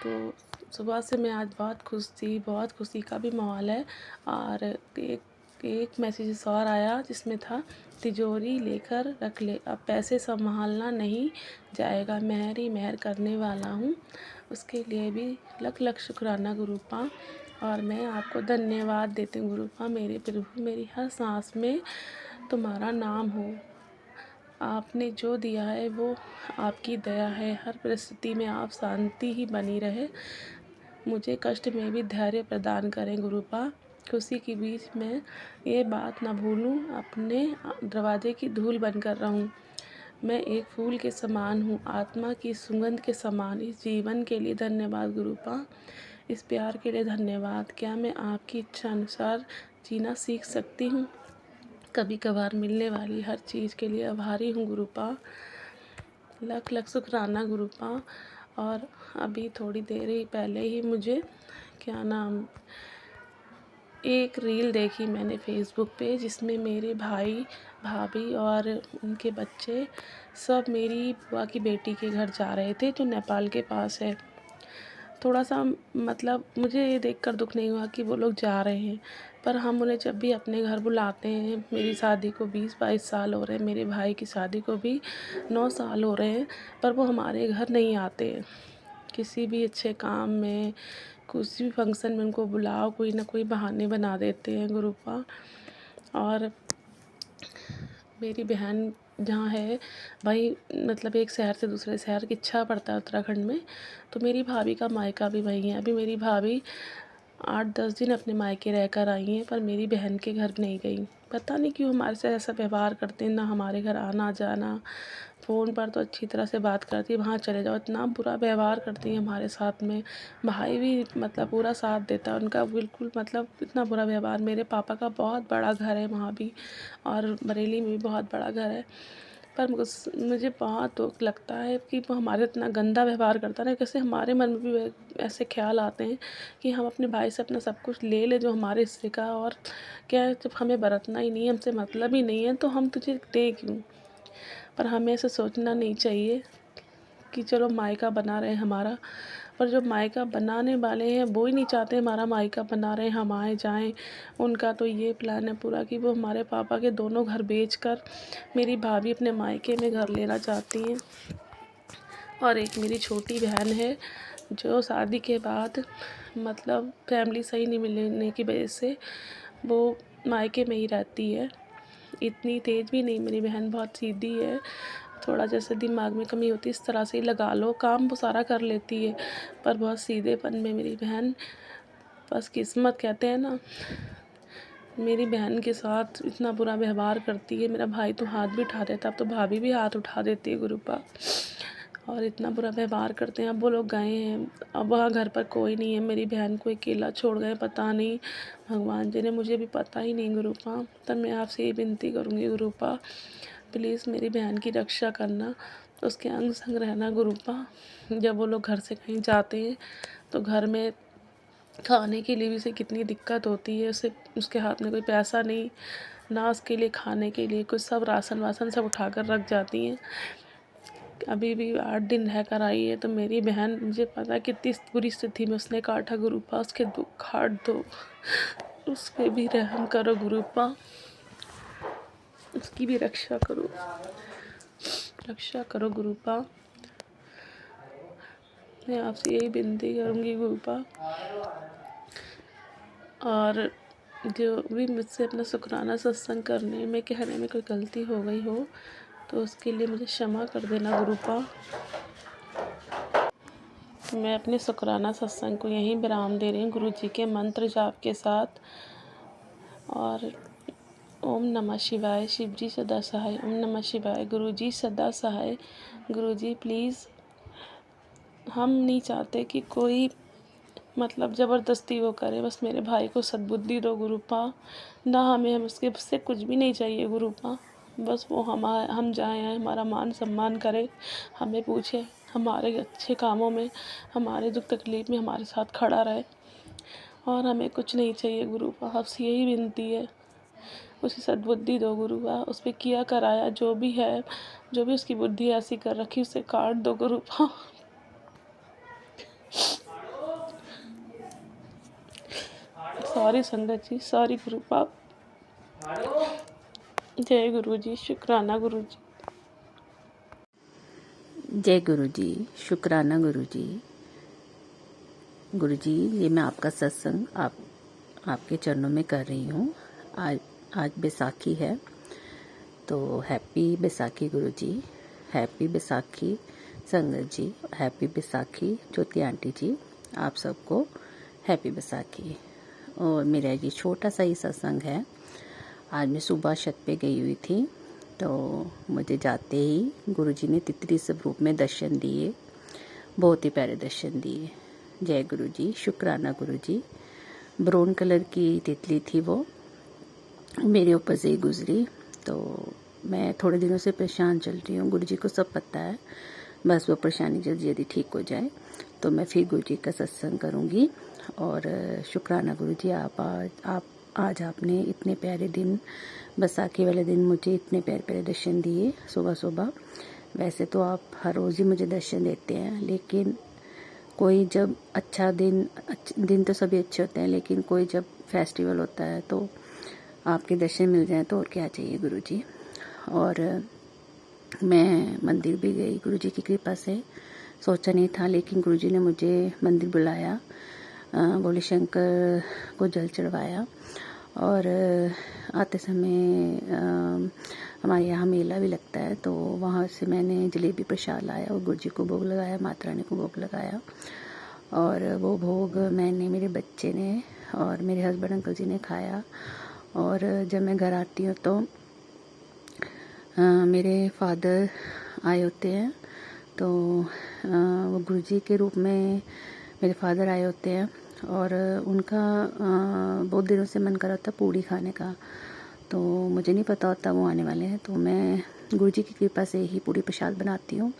तो सुबह से मैं आज बहुत खुश थी, बहुत खुशी का भी माहौल है। और एक मैसेज और आया जिसमें था तिजोरी लेकर रख ले, अब पैसे संभालना नहीं जाएगा, मेहर ही मेहर करने वाला हूँ। उसके लिए भी लख लख शुक्राना गुरुपा। और मैं आपको धन्यवाद देती हूँ गुरुपा, मेरे प्रभु, मेरी हर सांस में तुम्हारा नाम हो। आपने जो दिया है वो आपकी दया है, हर परिस्थिति में आप शांति ही बनी रहे। मुझे कष्ट में भी धैर्य प्रदान करें गुरुपा। खुशी के बीच में ये बात ना भूलूं, अपने दरवाजे की धूल बनकर रहूं। मैं एक फूल के समान हूँ, आत्मा की सुगंध के समान। इस जीवन के लिए धन्यवाद गुरुपा, इस प्यार के लिए धन्यवाद। क्या मैं आपकी इच्छा अनुसार जीना सीख सकती हूँ? कभी कभार मिलने वाली हर चीज़ के लिए आभारी हूँ गुरुपा। लख लख शुक्राना गुरुपा। और अभी थोड़ी देर ही पहले ही मुझे एक रील देखी मैंने फेसबुक पे, जिसमें मेरे भाई भाभी और उनके बच्चे सब मेरी बुआ की बेटी के घर जा रहे थे, जो नेपाल के पास है। थोड़ा सा मतलब मुझे ये देखकर दुख नहीं हुआ कि वो लोग जा रहे हैं, पर हम उन्हें जब भी अपने घर बुलाते हैं, मेरी शादी को 20-22 साल हो रहे हैं, मेरे भाई की शादी को भी 9 साल हो रहे हैं, पर वो हमारे घर नहीं आते हैं। किसी भी अच्छे काम में, किसी भी फंक्शन में उनको बुलाओ, कोई ना कोई बहाने बना देते हैं गुरुपा। और मेरी बहन जहाँ है वही, मतलब एक शहर से दूसरे शहर की इच्छा पड़ता है उत्तराखंड में, तो मेरी भाभी का मायका भी वहीं है। अभी मेरी भाभी 8-10 दिन अपने मायके रहकर आई हैं, पर मेरी बहन के घर नहीं गई। पता नहीं क्यों हमारे से ऐसा व्यवहार करते हैं, ना हमारे घर आना जाना। फ़ोन पर तो अच्छी तरह से बात करती है, वहाँ चले जाओ इतना बुरा व्यवहार करती हैं हमारे साथ में। भाई भी मतलब पूरा साथ देता है उनका, बिल्कुल मतलब इतना बुरा व्यवहार। मेरे पापा का बहुत बड़ा घर है वहाँ भी, और बरेली में भी बहुत बड़ा घर है, पर मुझे बहुत दुख लगता है कि वो हमारे इतना गंदा व्यवहार करता है ना। कैसे हमारे मन में भी ऐसे ख्याल आते हैं कि हम अपने भाई से अपना सब कुछ ले लें जो हमारे हिस्से का, और क्या है, जब हमें बरतना ही नहीं है, हमसे मतलब ही नहीं है, तो हम तुझे दे क्यों। पर हमें ऐसा सोचना नहीं चाहिए कि चलो मायका बना रहे हैं हमारा, पर जो मायका बनाने वाले हैं वो ही नहीं चाहते हमारा मायका बना रहे हैं, हम आए जाएं। उनका तो ये प्लान है पूरा कि वो हमारे पापा के दोनों घर बेचकर मेरी भाभी अपने मायके में घर लेना चाहती हैं। और एक मेरी छोटी बहन है जो शादी के बाद मतलब फैमिली सही नहीं मिलने की वजह से वो मायके में ही रहती है। इतनी तेज़ भी नहीं मेरी बहन, बहुत सीधी है। थोड़ा जैसे दिमाग में कमी होती है इस तरह से ही लगा लो, काम वो सारा कर लेती है, पर बहुत सीधेपन में मेरी बहन बस किस्मत कहते हैं ना, मेरी बहन के साथ इतना बुरा व्यवहार करती है। मेरा भाई तो हाथ भी उठा देता, अब तो भाभी भी हाथ उठा देती है गुरुपा, और इतना बुरा व्यवहार करते हैं। अब वो लोग गए हैं, अब वहाँ घर पर कोई नहीं है, मेरी बहन को अकेला छोड़ गए, पता नहीं भगवान जी ने, मुझे भी पता ही नहीं गुरुपा। तब मैं आपसे ये विनती करूँगी गुरुपा, प्लीज़ मेरी बहन की रक्षा करना, उसके अंग संग रहना गुरुपा। जब वो लोग घर से कहीं जाते हैं तो घर में खाने के लिए भी उसे कितनी दिक्कत होती है। उसके हाथ में कोई पैसा नहीं, ना उसके लिए खाने के लिए कुछ, सब राशन वासन सब उठा कर रख जाती हैं। अभी भी 8 दिन रह कर आई है, तो मेरी बहन, मुझे पता है कितनी बुरी स्थिति में उसने काटा गुरुपा। उसके दुख काट दो, उस पर भी रहम करो गुरुपा, उसकी भी रक्षा करो गुरुपा। मैं आपसे यही विनती करूँगी गुरुपा। और जो भी मुझसे अपना शुक्राना सत्संग करने में, कहने में कोई गलती हो गई हो तो उसके लिए मुझे क्षमा कर देना गुरुपा। मैं अपने शुक्राना सत्संग को यहीं विराम दे रही हूँ गुरु जी के मंत्र जाप के साथ। और ओम नमः शिवाय, शिव जी सदा सहाय। ओम नमः शिवाय, गुरु जी सदा सहाय। गुरु जी प्लीज़, हम नहीं चाहते कि कोई मतलब ज़बरदस्ती वो करे, बस मेरे भाई को सद्बुद्धि दो गुरुपा। ना हमें उससे कुछ भी नहीं चाहिए गुरुपा, बस वो हम जाएँ, हमारा मान सम्मान करे, हमें पूछे, हमारे अच्छे कामों में, हमारे दुख तकलीफ़ में हमारे साथ खड़ा रहे, और हमें कुछ नहीं चाहिए गुरुपा। आपसे यही विनती है, उसे सद्बुद्धि दो गुरुपा। उस पर किया कराया जो भी है, जो भी उसकी बुद्धि ऐसी कर रखी, उसे काट दो गुरुपा। सॉरी संगत जी, सॉरी गुरुपा। जय गुरु जी, शुक्राना गुरु जी। जय गुरु जी, शुक्राना गुरु जी। गुरु जी, ये मैं आपका सत्संग आपके चरणों में कर रही हूँ। आज बैसाखी है, तो हैप्पी बैसाखी गुरु जी, हैप्पी बैसाखी संगत जी, हैप्पी बैसाखी ज्योति आंटी जी, आप सबको हैप्पी बैसाखी। और मेरा ये छोटा सा ही सत्संग है। आज मैं सुबह छत पे गई हुई थी, तो मुझे जाते ही गुरुजी ने तितली स्वरूप में दर्शन दिए, बहुत ही प्यारे दर्शन दिए। जय गुरु जी, शुक्राना गुरु जी। ब्राउन कलर की तितली थी, वो मेरे ऊपर से ही गुजरी। तो मैं थोड़े दिनों से परेशान चल रही हूँ, गुरु जी को सब पता है, बस वो परेशानी जल्दी जल्दी ठीक हो जाए। तो मैं फिर गुरु जी का सत्संग करूँगी। और शुक्राना गुरु जी, आज आपने इतने प्यारे दिन, बैसाखी वाले दिन मुझे इतने प्यारे प्यारे दर्शन दिए सुबह सुबह। वैसे तो आप हर रोज़ ही मुझे दर्शन देते हैं, लेकिन कोई जब अच्छा दिन तो सभी अच्छे होते हैं, लेकिन कोई जब फेस्टिवल होता है तो आपके दर्शन मिल जाए तो और क्या चाहिए गुरु जी। और मैं मंदिर भी गई गुरु जी की कृपा से, सोचा नहीं था, लेकिन गुरु जी ने मुझे मंदिर बुलाया, भोले शंकर को जल चढ़वाया। और आते समय हमारे यहाँ मेला भी लगता है, तो वहाँ से मैंने जलेबी प्रसाद लाया और गुरु जी को भोग लगाया, माता रानी को भोग लगाया। और वो भोग मैंने, मेरे बच्चे ने और मेरे हस्बैंड अंकल जी ने खाया। और जब मैं घर आती हूँ तो मेरे फादर आए होते हैं, तो वो गुरु जी के रूप में मेरे फादर आए होते हैं। और उनका बहुत दिनों से मन कर रहा था पूड़ी खाने का, तो मुझे नहीं पता होता वो आने वाले हैं, तो मैं गुरु जी की कृपा से ही पूड़ी प्रसाद बनाती हूँ।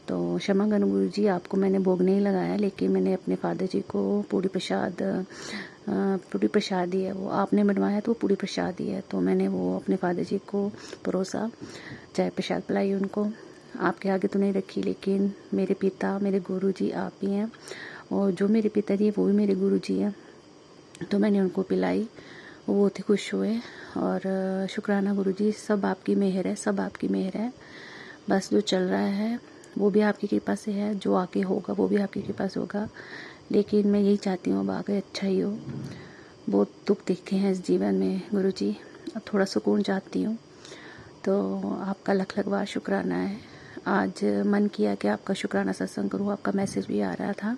तो क्षमा करो गुरु जी, आपको मैंने भोग नहीं लगाया, लेकिन मैंने अपने फादर जी को पूड़ी प्रसाद ही है, वो आपने बनवाया तो पूड़ी प्रसाद ही है, तो मैंने वो अपने फादर जी को परोसा, चाय प्रसाद पिलाई उनको। आपके आगे तो नहीं रखी, लेकिन मेरे पिता, मेरे गुरु जी आप ही हैं, और जो मेरे पिताजी हैं वो भी मेरे गुरु जी हैं, तो मैंने उनको पिलाई, वो बहुत ही खुश हुए। और शुक्राना गुरु जी, सब आपकी मेहर है, सब आपकी मेहर है। बस जो चल रहा है वो भी आपकी कृपा से है, जो आगे होगा वो भी आपकी कृपा से होगा, लेकिन मैं यही चाहती हूँ अब आगे अच्छा ही हो। बहुत दुख देखे हैं इस जीवन में गुरु जी, अब थोड़ा सुकून चाहती हूँ, तो आपका लख लख बार शुक्राना है। आज मन किया कि आपका शुक्राना सत्संग करूँ, आपका मैसेज भी आ रहा था,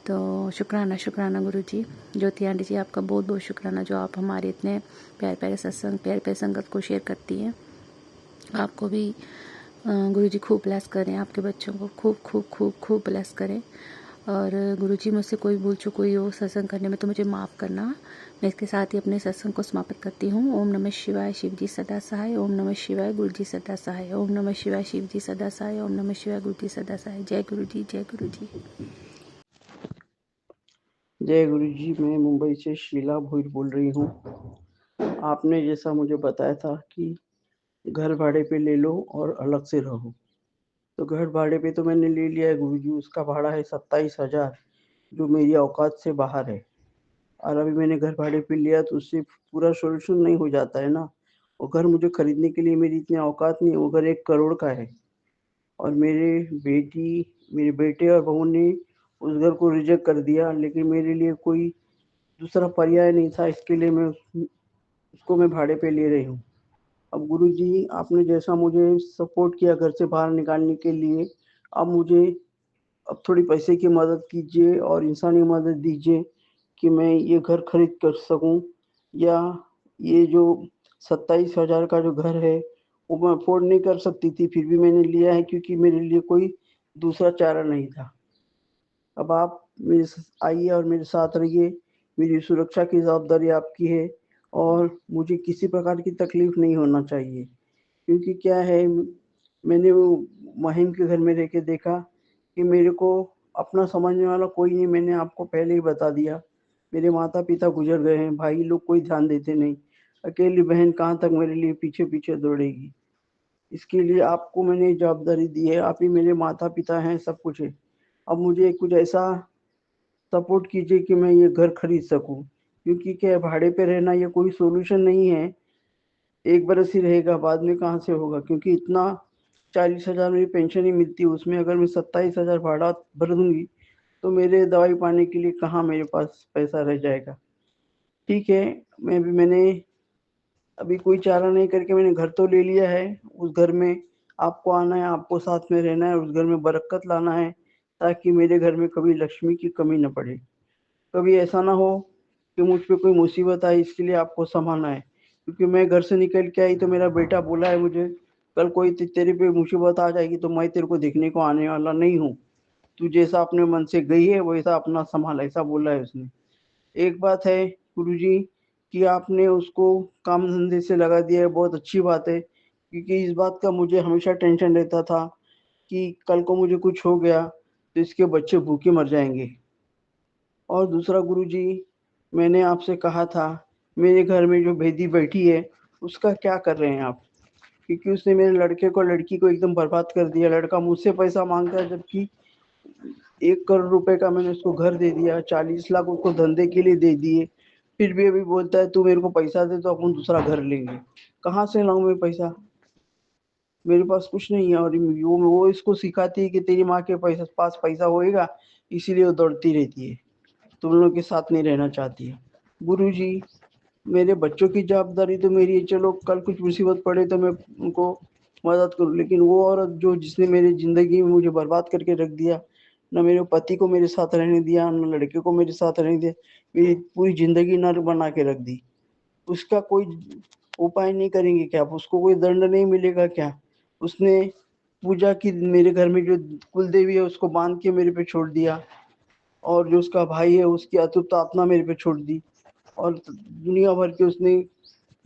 तो शुक्राना शुक्राना गुरुजी। ज्योति आंटी जी, आपका बहुत बहुत शुक्राना जो आप हमारे इतने प्यारे प्यारे सत्संग, प्यारे प्यारे संगत को शेयर करती हैं। आपको भी गुरुजी खूब ब्लेस करें, आपके बच्चों को खूब खूब खूब खूब ब्लेस करें। और गुरुजी, मुझसे कोई भूल चूक हुई हो सत्संग करने में तो मुझे माफ़ करना। मैं इसके साथ ही अपने सत्संग को समाप्त करती हूँ। ओम नमः शिवाय, शिव जी सदा सहाय। ओम नमः शिवाय, गुरु जी सदा सहाय। ओम नमः शिवाय, शिव जी सदा सहाय। ओम नमः शिवाय, गुरु जी सदा सहाय। जय गुरु जी, जय गुरु जी। जय गुरु जी। मैं मुंबई से शीला भोईर बोल रही हूँ। आपने जैसा मुझे बताया था कि घर भाड़े पे ले लो और अलग से रहो, तो घर भाड़े पे तो मैंने ले लिया है गुरु जी। उसका भाड़ा है 27,000, जो मेरी औकात से बाहर है। और अभी मैंने घर भाड़े पे लिया तो उससे पूरा सोल्यूशन नहीं हो जाता है ना। वो घर मुझे खरीदने के लिए मेरी इतनी औकात नहीं है। वो घर 1 करोड़ का है और मेरे बेटे और बहू ने उस घर को रिजेक्ट कर दिया, लेकिन मेरे लिए कोई दूसरा पर्याय नहीं था। इसके लिए उसको मैं भाड़े पे ले रही हूँ। अब गुरुजी, आपने जैसा मुझे सपोर्ट किया घर से बाहर निकालने के लिए, अब मुझे अब थोड़ी पैसे की मदद कीजिए और इंसानी मदद दीजिए कि मैं ये घर खरीद कर सकूं, या ये जो 27,000 का जो घर है वो मैं अफोर्ड नहीं कर सकती थी, फिर भी मैंने लिया है क्योंकि मेरे लिए कोई दूसरा चारा नहीं था। अब आप आइए और मेरे साथ रहिए। मेरी सुरक्षा की जवाबदारी आपकी है और मुझे किसी प्रकार की तकलीफ नहीं होना चाहिए, क्योंकि क्या है, मैंने वो महिम के घर में रह के देखा कि मेरे को अपना समझने वाला कोई नहीं। मैंने आपको पहले ही बता दिया, मेरे माता पिता गुजर गए हैं, भाई लोग कोई ध्यान देते नहीं, अकेली बहन कहाँ तक मेरे लिए पीछे पीछे दौड़ेगी। इसके लिए आपको मैंने जवाबदारी दी है, आप ही मेरे माता पिता हैं, सब कुछ है। अब मुझे कुछ ऐसा सपोर्ट कीजिए कि मैं ये घर खरीद सकूं, क्योंकि क्या भाड़े पे रहना ये कोई सोल्यूशन नहीं है। 1 बरस ही रहेगा, बाद में कहाँ से होगा, क्योंकि इतना 40,000 मेरी पेंशन ही मिलती है, उसमें अगर मैं 27,000 भाड़ा भर दूंगी तो मेरे दवाई पाने के लिए कहाँ मेरे पास पैसा रह जाएगा। ठीक है, मैंने अभी कोई चारा नहीं करके मैंने घर तो ले लिया है। उस घर में आपको आना है, आपको साथ में रहना है, उस घर में बरकत लाना है, ताकि मेरे घर में कभी लक्ष्मी की कमी न पड़े। कभी ऐसा ना हो कि मुझ पे कोई मुसीबत आई, इसके लिए आपको संभालना है। क्योंकि मैं घर से निकल के आई तो मेरा बेटा बोला है मुझे, कल कोई तेरे पे मुसीबत आ जाएगी तो मैं तेरे को देखने को आने वाला नहीं हूँ, तू जैसा अपने मन से गई है वैसा अपना संभाल, ऐसा बोला है उसने। एक बात है गुरुजी कि आपने उसको काम धंधे से लगा दिया है, बहुत अच्छी बात है, क्योंकि इस बात का मुझे हमेशा टेंशन रहता था कि कल को मुझे कुछ हो गया तो इसके बच्चे भूखे मर जाएंगे। और दूसरा गुरुजी, मैंने आपसे कहा था मेरे घर में जो भेदी बैठी है उसका क्या कर रहे हैं आप, क्योंकि उसने मेरे लड़की को एकदम बर्बाद कर दिया। लड़का मुझसे पैसा मांगता है, जबकि 1 करोड़ रुपए का मैंने उसको घर दे दिया, 40 लाख उसको धंधे के लिए दे दिए, फिर भी अभी बोलता है तू मेरे को पैसा दे तो अपन दूसरा घर लेंगे। कहाँ से लाऊं मैं पैसा, मेरे पास कुछ नहीं है। और वो इसको सिखाती है कि तेरी माँ के पास पैसा होएगा, इसीलिए वो दौड़ती रहती है, तुम लोगों के साथ नहीं रहना चाहती है। गुरुजी, मेरे बच्चों की जवाबदारी तो मेरी है, चलो कल कुछ मुसीबत पड़े तो मैं उनको मदद करूं, लेकिन वो औरत जो जिसने मेरी जिंदगी में मुझे बर्बाद करके रख दिया, न मेरे पति को मेरे साथ रहने दिया, न लड़के को मेरे साथ रहने दिया, मेरी पूरी जिंदगी नर्क बना के रख दी, उसका कोई उपाय नहीं करेंगे क्या? उसको कोई दंड नहीं मिलेगा क्या? उसने पूजा की, मेरे घर में जो कुल देवी है उसको बांध के मेरे पे छोड़ दिया, और जो उसका भाई है उसकी अतुप्त आत्मा मेरे पे छोड़ दी, और दुनिया भर के उसने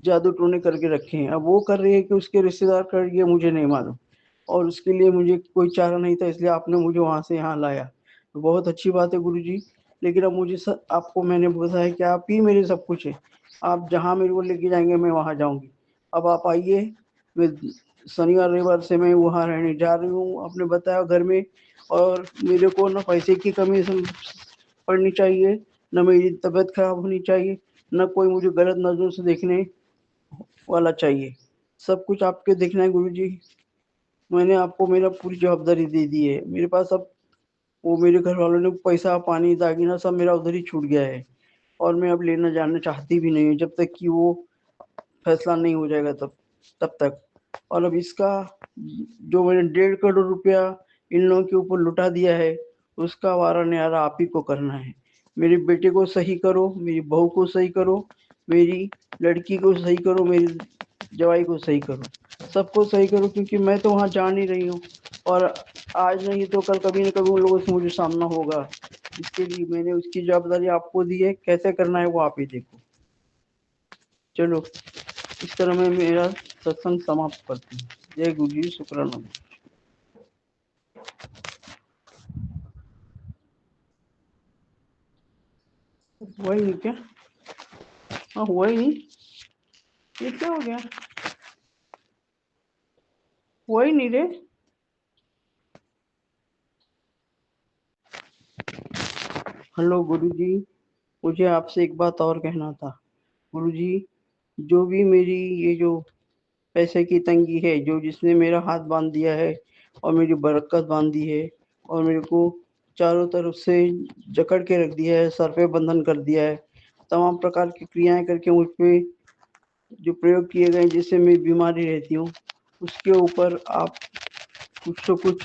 जादू टोने करके रखे हैं। अब वो कर रही है कि उसके रिश्तेदार कर रही है, मुझे नहीं मालूम, और उसके लिए मुझे कोई चारा नहीं था, इसलिए आपने मुझे वहां से यहाँ लाया, तो बहुत अच्छी बात है गुरुजी। लेकिन अब आपको मैंने बताया कि आप ही मेरे सब कुछ है, आप जहाँ मेरे को लेके जाएंगे मैं वहाँ जाऊंगी। अब आप आइए, मैं शनिवार रविवार से मैं वहाँ रहने जा रही हूँ आपने बताया घर में, और मेरे को ना पैसे की कमी पड़नी चाहिए, न मेरी तबीयत खराब होनी चाहिए, न कोई मुझे गलत नजरों से देखने वाला चाहिए। सब कुछ आपके देखना है गुरुजी। मैंने आपको मेरा पूरी जवाबदारी दे दी है। मेरे पास अब वो मेरे घर वालों ने पैसा पानी दागीना सब मेरा उधर ही छूट गया है, और मैं अब लेना जानना चाहती भी नहीं हूँ जब तक कि वो फैसला नहीं हो जाएगा तब तक। और अब इसका जो मैंने 1.5 करोड़ रुपया इन लोगों के ऊपर लुटा दिया है, उसका वारा न्यारा आप ही को करना है। मेरे बेटे को सही करो, मेरी बहू को सही करो, मेरी लड़की को सही करो, मेरी जवाई को सही करो, सबको सही करो, क्योंकि मैं तो वहाँ जा नहीं रही हूँ और आज नहीं तो कल कभी न कभी उन लोगों से मुझे सामना होगा। इसके लिए मैंने उसकी जवाबदारी आपको दी है, कैसे करना है वो आप ही देखो। चलो, इस तरह मैं मेरा सत्संग समाप्त करती हूँ। जय गुरु जी, शुक्राना। हुआ ही नहीं क्या? हाँ, हुआ ही नहीं। ये क्या हो गया? हुआ ही नहीं रे। हेलो गुरु जी, मुझे आपसे एक बात और कहना था। गुरु जी, जो भी मेरी ये जो पैसे की तंगी है, जो जिसने मेरा हाथ बांध दिया है और मेरी बरकत बांध दी है और मेरे को चारों तरफ से जकड़ के रख दिया है, सर पे बंधन कर दिया है, तमाम प्रकार की क्रियाएं करके मुझ पे जो प्रयोग किए गए जिससे मैं बीमारी रहती हूँ, उसके ऊपर आप कुछ तो कुछ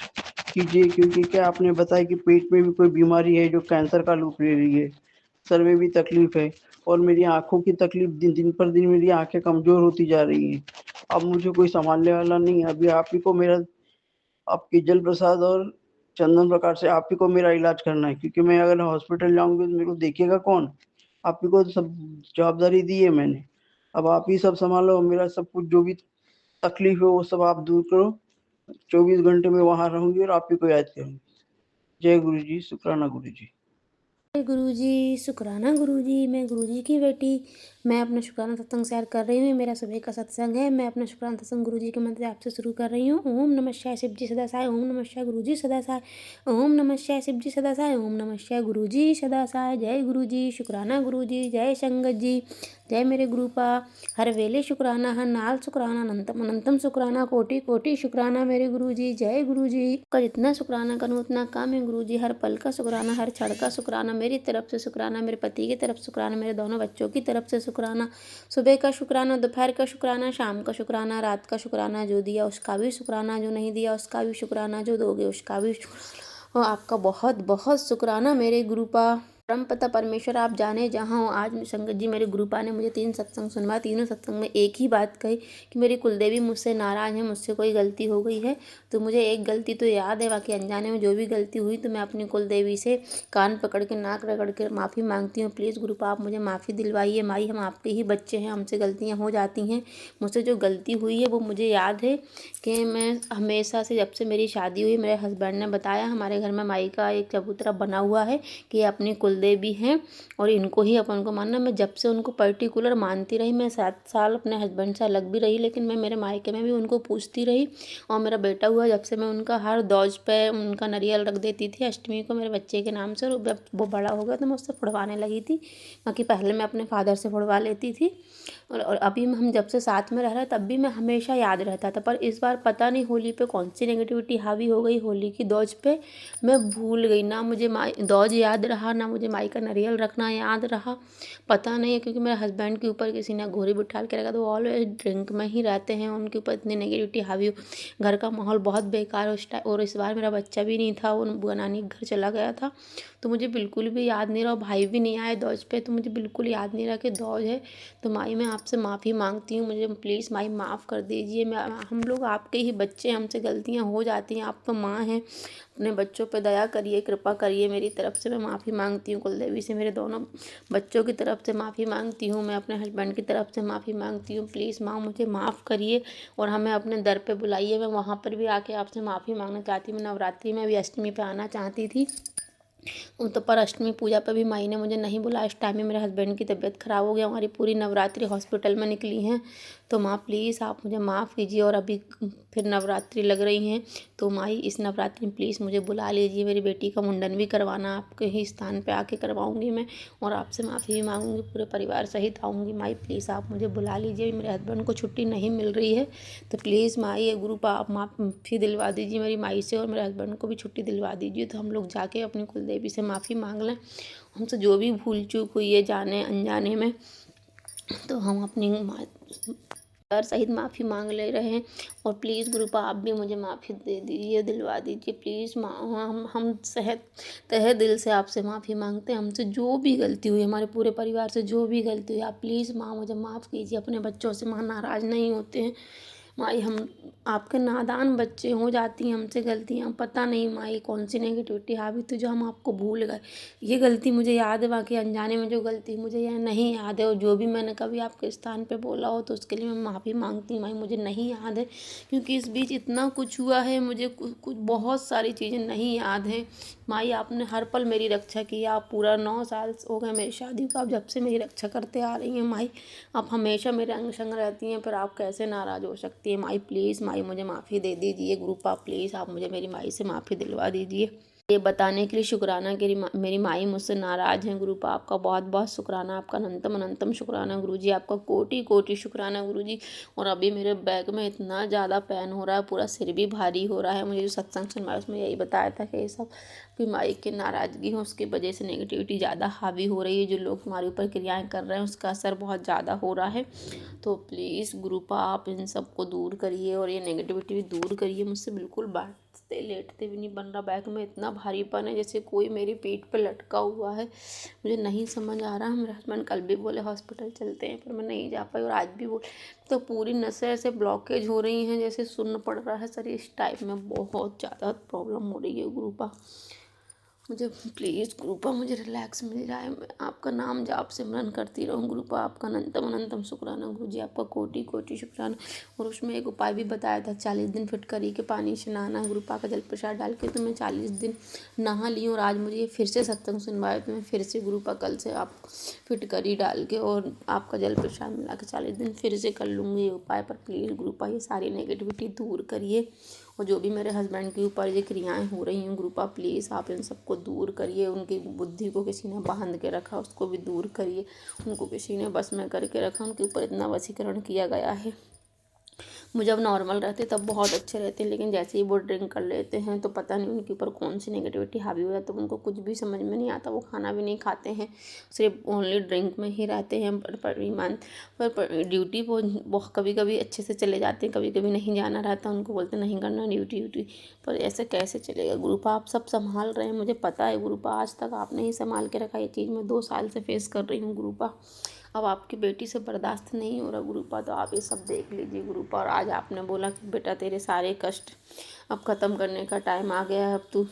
कीजिए, क्योंकि क्या आपने बताया कि पेट में भी कोई बीमारी है जो कैंसर का रूप ले रही है, सर में भी तकलीफ है और मेरी आंखों की तकलीफ दिन दिन पर दिन मेरी आंखें कमजोर होती जा रही हैं। अब मुझे कोई संभालने वाला नहीं है। अभी आप ही को मेरा, आपके जल प्रसाद और चंदन प्रकाश से आप ही को मेरा इलाज करना है, क्योंकि मैं अगर हॉस्पिटल जाऊंगी तो मेरे को देखेगा कौन? आप ही को तो सब जवाबदारी दी है मैंने। अब आप ही सब संभालो, मेरा सब कुछ जो भी तकलीफ है वो सब आप दूर करो। 24 घंटे में वहां रहूंगी और आप ही को याद करूंगी। जय गुरु जी, शुक्राना गुरु जी। गुरुजी, शुक्राना गुरुजी। मैं गुरुजी की बेटी, मैं अपना शुक्राना सत्संग शेयर कर रही हूँ। मेरा सुबह का सत्संग है। मैं अपना शुक्राना सत्संग गुरुजी के मंत्र आपसे शुरू कर रही हूँ। ओम नमः शिवाय शिव जी सदा साय, ओम नमः शिवाय गुरुजी सदा साय, ओम नमः शिवाय शिव जी सदा साय, ओम नमः शिवाय गुरुजी सदा साय। जय गुरुजी, शुक्राना गुरुजी, जय संगत जी, जय मेरे गुरुपा। हर वेले शुक्राना, हर नाल शुक्राना, अनंतम अनंतम शुक्राना, कोटि कोटि शुक्राना मेरे गुरुजी। जय गुरुजी का जितना शुक्राना करूँ उतना कम है गुरुजी। हर पल का शुक्राना, हर क्षण का शुक्राना, मेरी तरफ से शुक्राना, मेरे पति की तरफ शुक्राना, मेरे दोनों बच्चों की तरफ से शुक्राना, सुबह का शुक्राना, दोपहर का शुक्राना, शाम का शुक्राना, रात का शुक्राना, जो दिया उसका भी शुक्राना, जो नहीं दिया उसका भी शुक्राना, जो दोगे उसका भी शुक्राना। और आपका बहुत बहुत शुक्राना मेरे गुरुपा। परम पिता परमेश्वर आप जाने जहाँ हो। आज संगत जी मेरे गुरुपा ने मुझे 3 सत्संग सुनवाया। तीनों सत्संग में एक ही बात कही कि मेरी कुलदेवी मुझसे नाराज़ है, मुझसे कोई गलती हो गई है। तो मुझे एक गलती तो याद है, बाकी अनजाने में जो भी गलती हुई तो मैं अपनी कुलदेवी से कान पकड़ के नाक रगड़ के माफ़ी मांगती हूँ। प्लीज़ गुरुपा आप मुझे माफ़ी दिलवाइए। माई हम आपके ही बच्चे हैं, हमसे गलतियाँ हो जाती हैं। मुझसे जो गलती हुई है वो मुझे याद है कि मैं हमेशा से, जब से मेरी शादी हुई, मेरे हस्बैंड ने बताया हमारे घर में माई का एक चबूतरा बना हुआ है कि ये अपनी कुलदेवी हैं और इनको ही अपन को मानना। मैं जब से उनको पर्टिकुलर मानती रही, मैं 7 साल अपने हस्बैंड से अलग भी रही, लेकिन मैं मेरे मायके में भी उनको पूछती रही। और मेरा बेटा हुआ जब से मैं उनका हर दौज पे उनका नारियल रख देती थी अष्टमी को मेरे बच्चे के नाम से। और जब वो बड़ा हो गया तो मैं उससे फुड़वाने लगी थी, बाकी पहले मैं अपने फादर से फुड़वा लेती थी। और अभी हम जब से साथ में रह रहे हैं तब भी मैं हमेशा याद रहता था। पर इस बार पता नहीं होली पे कौन सी नेगेटिविटी हावी हो गई। होली की दौज पे मैं भूल गई, ना मुझे माई दौज याद रहा, ना मुझे माई का नारियल रखना याद रहा। पता नहीं है, क्योंकि मेरे हस्बैंड के ऊपर किसी ने घोरी बिठाल के रखा, तो ऑलवेज ड्रिंक में ही रहते हैं, उनके ऊपर इतनी नेगेटिविटी हावी हो। घर का माहौल बहुत बेकार उस टाइम। और इस बार मेरा बच्चा भी नहीं था, वो बुआ नानी के घर चला गया था, तो मुझे बिल्कुल भी याद नहीं रहा। भाई भी नहीं आए दौज पे, तो मुझे बिल्कुल याद नहीं रहा कि दौज है। तो माई मैं आपसे माफ़ी मांगती हूँ, मुझे प्लीज़ माई माफ़ कर दीजिए। मैं, हम लोग आपके ही बच्चे, हमसे गलतियाँ हो जाती हैं, आप तो माँ हैं, अपने बच्चों पे दया करिए, कृपा करिए। मेरी तरफ से मैं माफ़ी मांगती हूँ कुलदेवी से, मेरे दोनों बच्चों की तरफ से माफ़ी मांगती हूँ, मैं अपने हस्बैंड की तरफ से माफ़ी मांगती हूँ। प्लीज़ माँ मुझे माफ़ करिए और हमें अपने दर पे बुलाइए। मैं वहाँ पर भी आके आपसे माफ़ी मांगना चाहती हूँ। मैं नवरात्रि में भी अष्टमी पे आना चाहती थी, तो पर अष्टमी पूजा पे भी माई ने मुझे नहीं बुलाया। इस टाइम में मेरे हस्बैंड की तबीयत ख़राब हो गया, हमारी पूरी नवरात्रि हॉस्पिटल में निकली हैं। तो माँ प्लीज़ आप मुझे माफ़ कीजिए। और अभी फिर नवरात्रि लग रही हैं, तो माई इस नवरात्रि में प्लीज़ मुझे बुला लीजिए। मेरी बेटी का मुंडन भी करवाना, आपके ही स्थान पे आके करवाऊँगी मैं, और आपसे माफ़ी भी मांगूंगी, पूरे परिवार सहित आऊँगी। माई प्लीज़ आप मुझे बुला लीजिए। मेरे हस्बैंड को छुट्टी नहीं मिल रही है, तो प्लीज़ माई ये गुरु आप माफ़ी दिलवा दीजिए मेरी माई से, और मेरे हस्बैंड को भी छुट्टी दिलवा दीजिए, तो हम लोग जाके अपनी कुलदेवी से माफ़ी मांग लें। हमसे जो भी भूल चूक हुई है जाने अनजाने में, तो हम अपनी परिवार सहित माफ़ी मांग ले रहे हैं। और प्लीज़ गुरुपा आप भी मुझे माफ़ी दे दीजिए, दिलवा दीजिए प्लीज़। हम तहे दिल से आपसे माफ़ी मांगते हैं। हमसे जो भी गलती हुई, हमारे पूरे परिवार से जो भी गलती हुई, आप प्लीज़ माँ मुझे माफ़ कीजिए। अपने बच्चों से माँ नाराज़ नहीं होते हैं। माई हम आपके नादान बच्चे, हो जाती हैं हमसे गलतियाँ, पता नहीं माई कौन सी नेगेटिविटी हावी थी जो हम आपको भूल गए। ये गलती मुझे याद है, बाकी अनजाने में जो गलती मुझे यह नहीं याद है। और जो भी मैंने कभी आपके स्थान पे बोला हो तो उसके लिए मैं माफ़ी मांगती हूँ माई, मुझे नहीं याद है। क्योंकि इस बीच इतना कुछ हुआ है, मुझे कुछ बहुत सारी चीज़ें नहीं याद हैं। माई आपने हर पल मेरी रक्षा की। आप पूरा 9 साल हो गए मेरी शादी को, आप जब से मेरी रक्षा करते आ रही हैं माई। आप हमेशा मेरे अंग संग रहती हैं, पर आप कैसे नाराज़ हो सकती हैं माई। प्लीज़ माई मुझे माफ़ी दे दीजिए। गुरुपा प्लीज़ आप मुझे मेरी माई से माफ़ी दिलवा दीजिए। ये बताने के लिए शुक्राना कि मेरी माई मुझसे नाराज़ हैं। गुरुपा आपका बहुत बहुत शुक्राना, आपका अनंतम अनंतम शुक्राना गुरुजी, आपका कोटि कोटि शुक्राना गुरुजी। और अभी मेरे बैग में इतना ज़्यादा पेन हो रहा है, पूरा सिर भी भारी हो रहा है। मुझे जो सत्संग सुनवाया उसमें यही बताया था कि ये सब कि माई की नाराज़गी हो, उसकी वजह से नेगेटिविटी ज़्यादा हावी हो रही है। जो लोग हमारे ऊपर क्रियाएँ कर रहे हैं उसका असर बहुत ज़्यादा हो रहा है। तो प्लीज़ गुरुपा आप इन सब को दूर करिए और ये नेगेटिविटी भी दूर करिए। मुझसे बिल्कुल बैठते लेटते भी नहीं बन रहा। बैग में इतना भारीपन है जैसे कोई मेरी पीठ पे लटका हुआ है। मुझे नहीं समझ आ रहा। मेरे हस्बैंड कल भी बोले हॉस्पिटल चलते हैं, पर मैं नहीं जा पाई। और आज भी बोले, तो पूरी नसें ऐसे ब्लॉकेज हो रही हैं जैसे सुन्न पड़ रहा है शरीर। इस टाइप में बहुत ज़्यादा प्रॉब्लम हो रही है गुरुपा। मुझे प्लीज़ गुरुपा मुझे रिलैक्स मिल जाए। मैं आपका नाम जाप सिमरन करती रहूँ गुरुपा। आपका अनंतम अनंतम शुक्राना गुरुजी, आपका कोटि कोटि शुक्राना। और उसमें एक उपाय भी बताया था, 40 दिन फिटकरी के पानी से नहाना। गुरुपा का जल प्रसाद डाल के तो मैं 40 दिन नहा ली हूँ। और आज मुझे ये फिर से सत्संग सुनवाया तो मैं फिर से गुरुपा कल से आप फिटकरी डाल के और आपका जल प्रसाद मिला के 40 दिन फिर से कर लूँगी ये उपाय। पर प्लीज़ गुरुपा ये सारी नेगेटिविटी दूर करिए। और जो भी मेरे हस्बैंड के ऊपर ये क्रियाएं हो रही हैं गुरुपा प्लीज़ आप इन सबको दूर करिए। उनकी बुद्धि को किसी ने बांध के रखा उसको भी दूर करिए। उनको किसी ने बस में करके रखा, उनके ऊपर इतना वशीकरण किया गया है। मुझे जब नॉर्मल रहते तब बहुत अच्छे रहते हैं, लेकिन जैसे ही वो ड्रिंक कर लेते हैं तो पता नहीं उनके ऊपर कौन सी नेगेटिविटी हावी हो जाती है। उनको कुछ भी समझ में नहीं आता। वो खाना भी नहीं खाते हैं, सिर्फ ओनली ड्रिंक में ही रहते हैं। पर ड्यूटी वो कभी कभी अच्छे से चले जाते हैं, कभी कभी नहीं जाना रहता। उनको बोलते नहीं करना ड्यूटी। पर ऐसे कैसे चलेगा गुरुपा। आप सब संभाल रहे हैं, मुझे पता है गुरुपा। आज तक आपने ही संभाल के रखा। ये चीज़ मैं 2 साल से फेस कर रही हूँ गुरुपा। अब आपकी बेटी से बर्दाश्त नहीं हो रहा गुरुपा, तो आप ये सब देख लीजिए गुरुपा। और आज आपने बोला कि बेटा तेरे सारे कष्ट अब ख़त्म करने का टाइम आ गया है। अब तू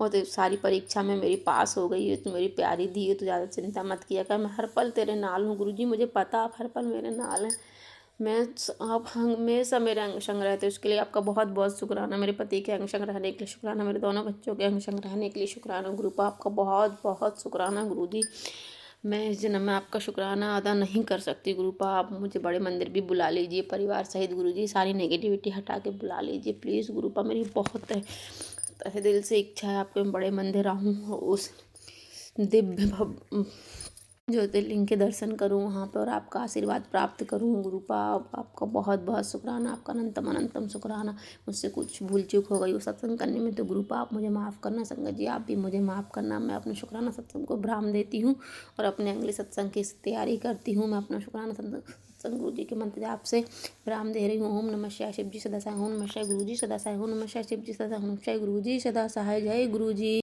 और तो सारी परीक्षा में मेरी पास हो गई है, तू मेरी प्यारी दी है, तो ज़्यादा चिंता मत किया कर। मैं हर पल तेरे नाल हूँ गुरुजी। मुझे पता आप हर पल मेरे नाल हैं। आप हमेशा मेरे अंग संग रहते हो, उसके लिए आपका बहुत बहुत शुक्राना। मेरे पति के अंग संग रहने के लिए शुक्राना, मेरे दोनों बच्चों के अंग संग रहने के लिए शुक्राना गुरुपा। आपका बहुत बहुत शुक्राना गुरुजी। मैं इस जन्म में आपका शुक्राना अदा नहीं कर सकती गुरुपा। आप मुझे बड़े मंदिर भी बुला लीजिए परिवार सहित गुरुजी। सारी नेगेटिविटी हटा के बुला लीजिए प्लीज़ गुरुपा। मेरी बहुत तहे दिल से इच्छा है आपके बड़े मंदिर आऊँ, उस दिव्य ज्योतिर्लिंग के दर्शन करूं वहाँ पर और आपका आशीर्वाद प्राप्त करूं गुरुपा। आपका बहुत बहुत शुक्राना, आपका अनंतम अनंतम शुक्राना। मुझसे कुछ भूल चूक हो गई वो सत्संग करने में तो गुरुपा आप मुझे माफ़ करना। संगत जी आप भी मुझे माफ़ करना। मैं अपना शुक्राना सत्संग को विराम देती हूँ और अपने अगले सत्संग की तैयारी करती हूँ। मैं अपना शुक्राना सत्संग गुरु जी के मंत्र जाप से विराम दे रही हूँ। ओम नमः शिवाय शिव जी सदा सहाय। ओम नमः शिवाय गुरु जी सदा सहाय। ओम नमः शिवाय शिव जी सदा सहाय। ओम नमः शिवाय गुरु जी सदा सहाय। जय गुरु जी।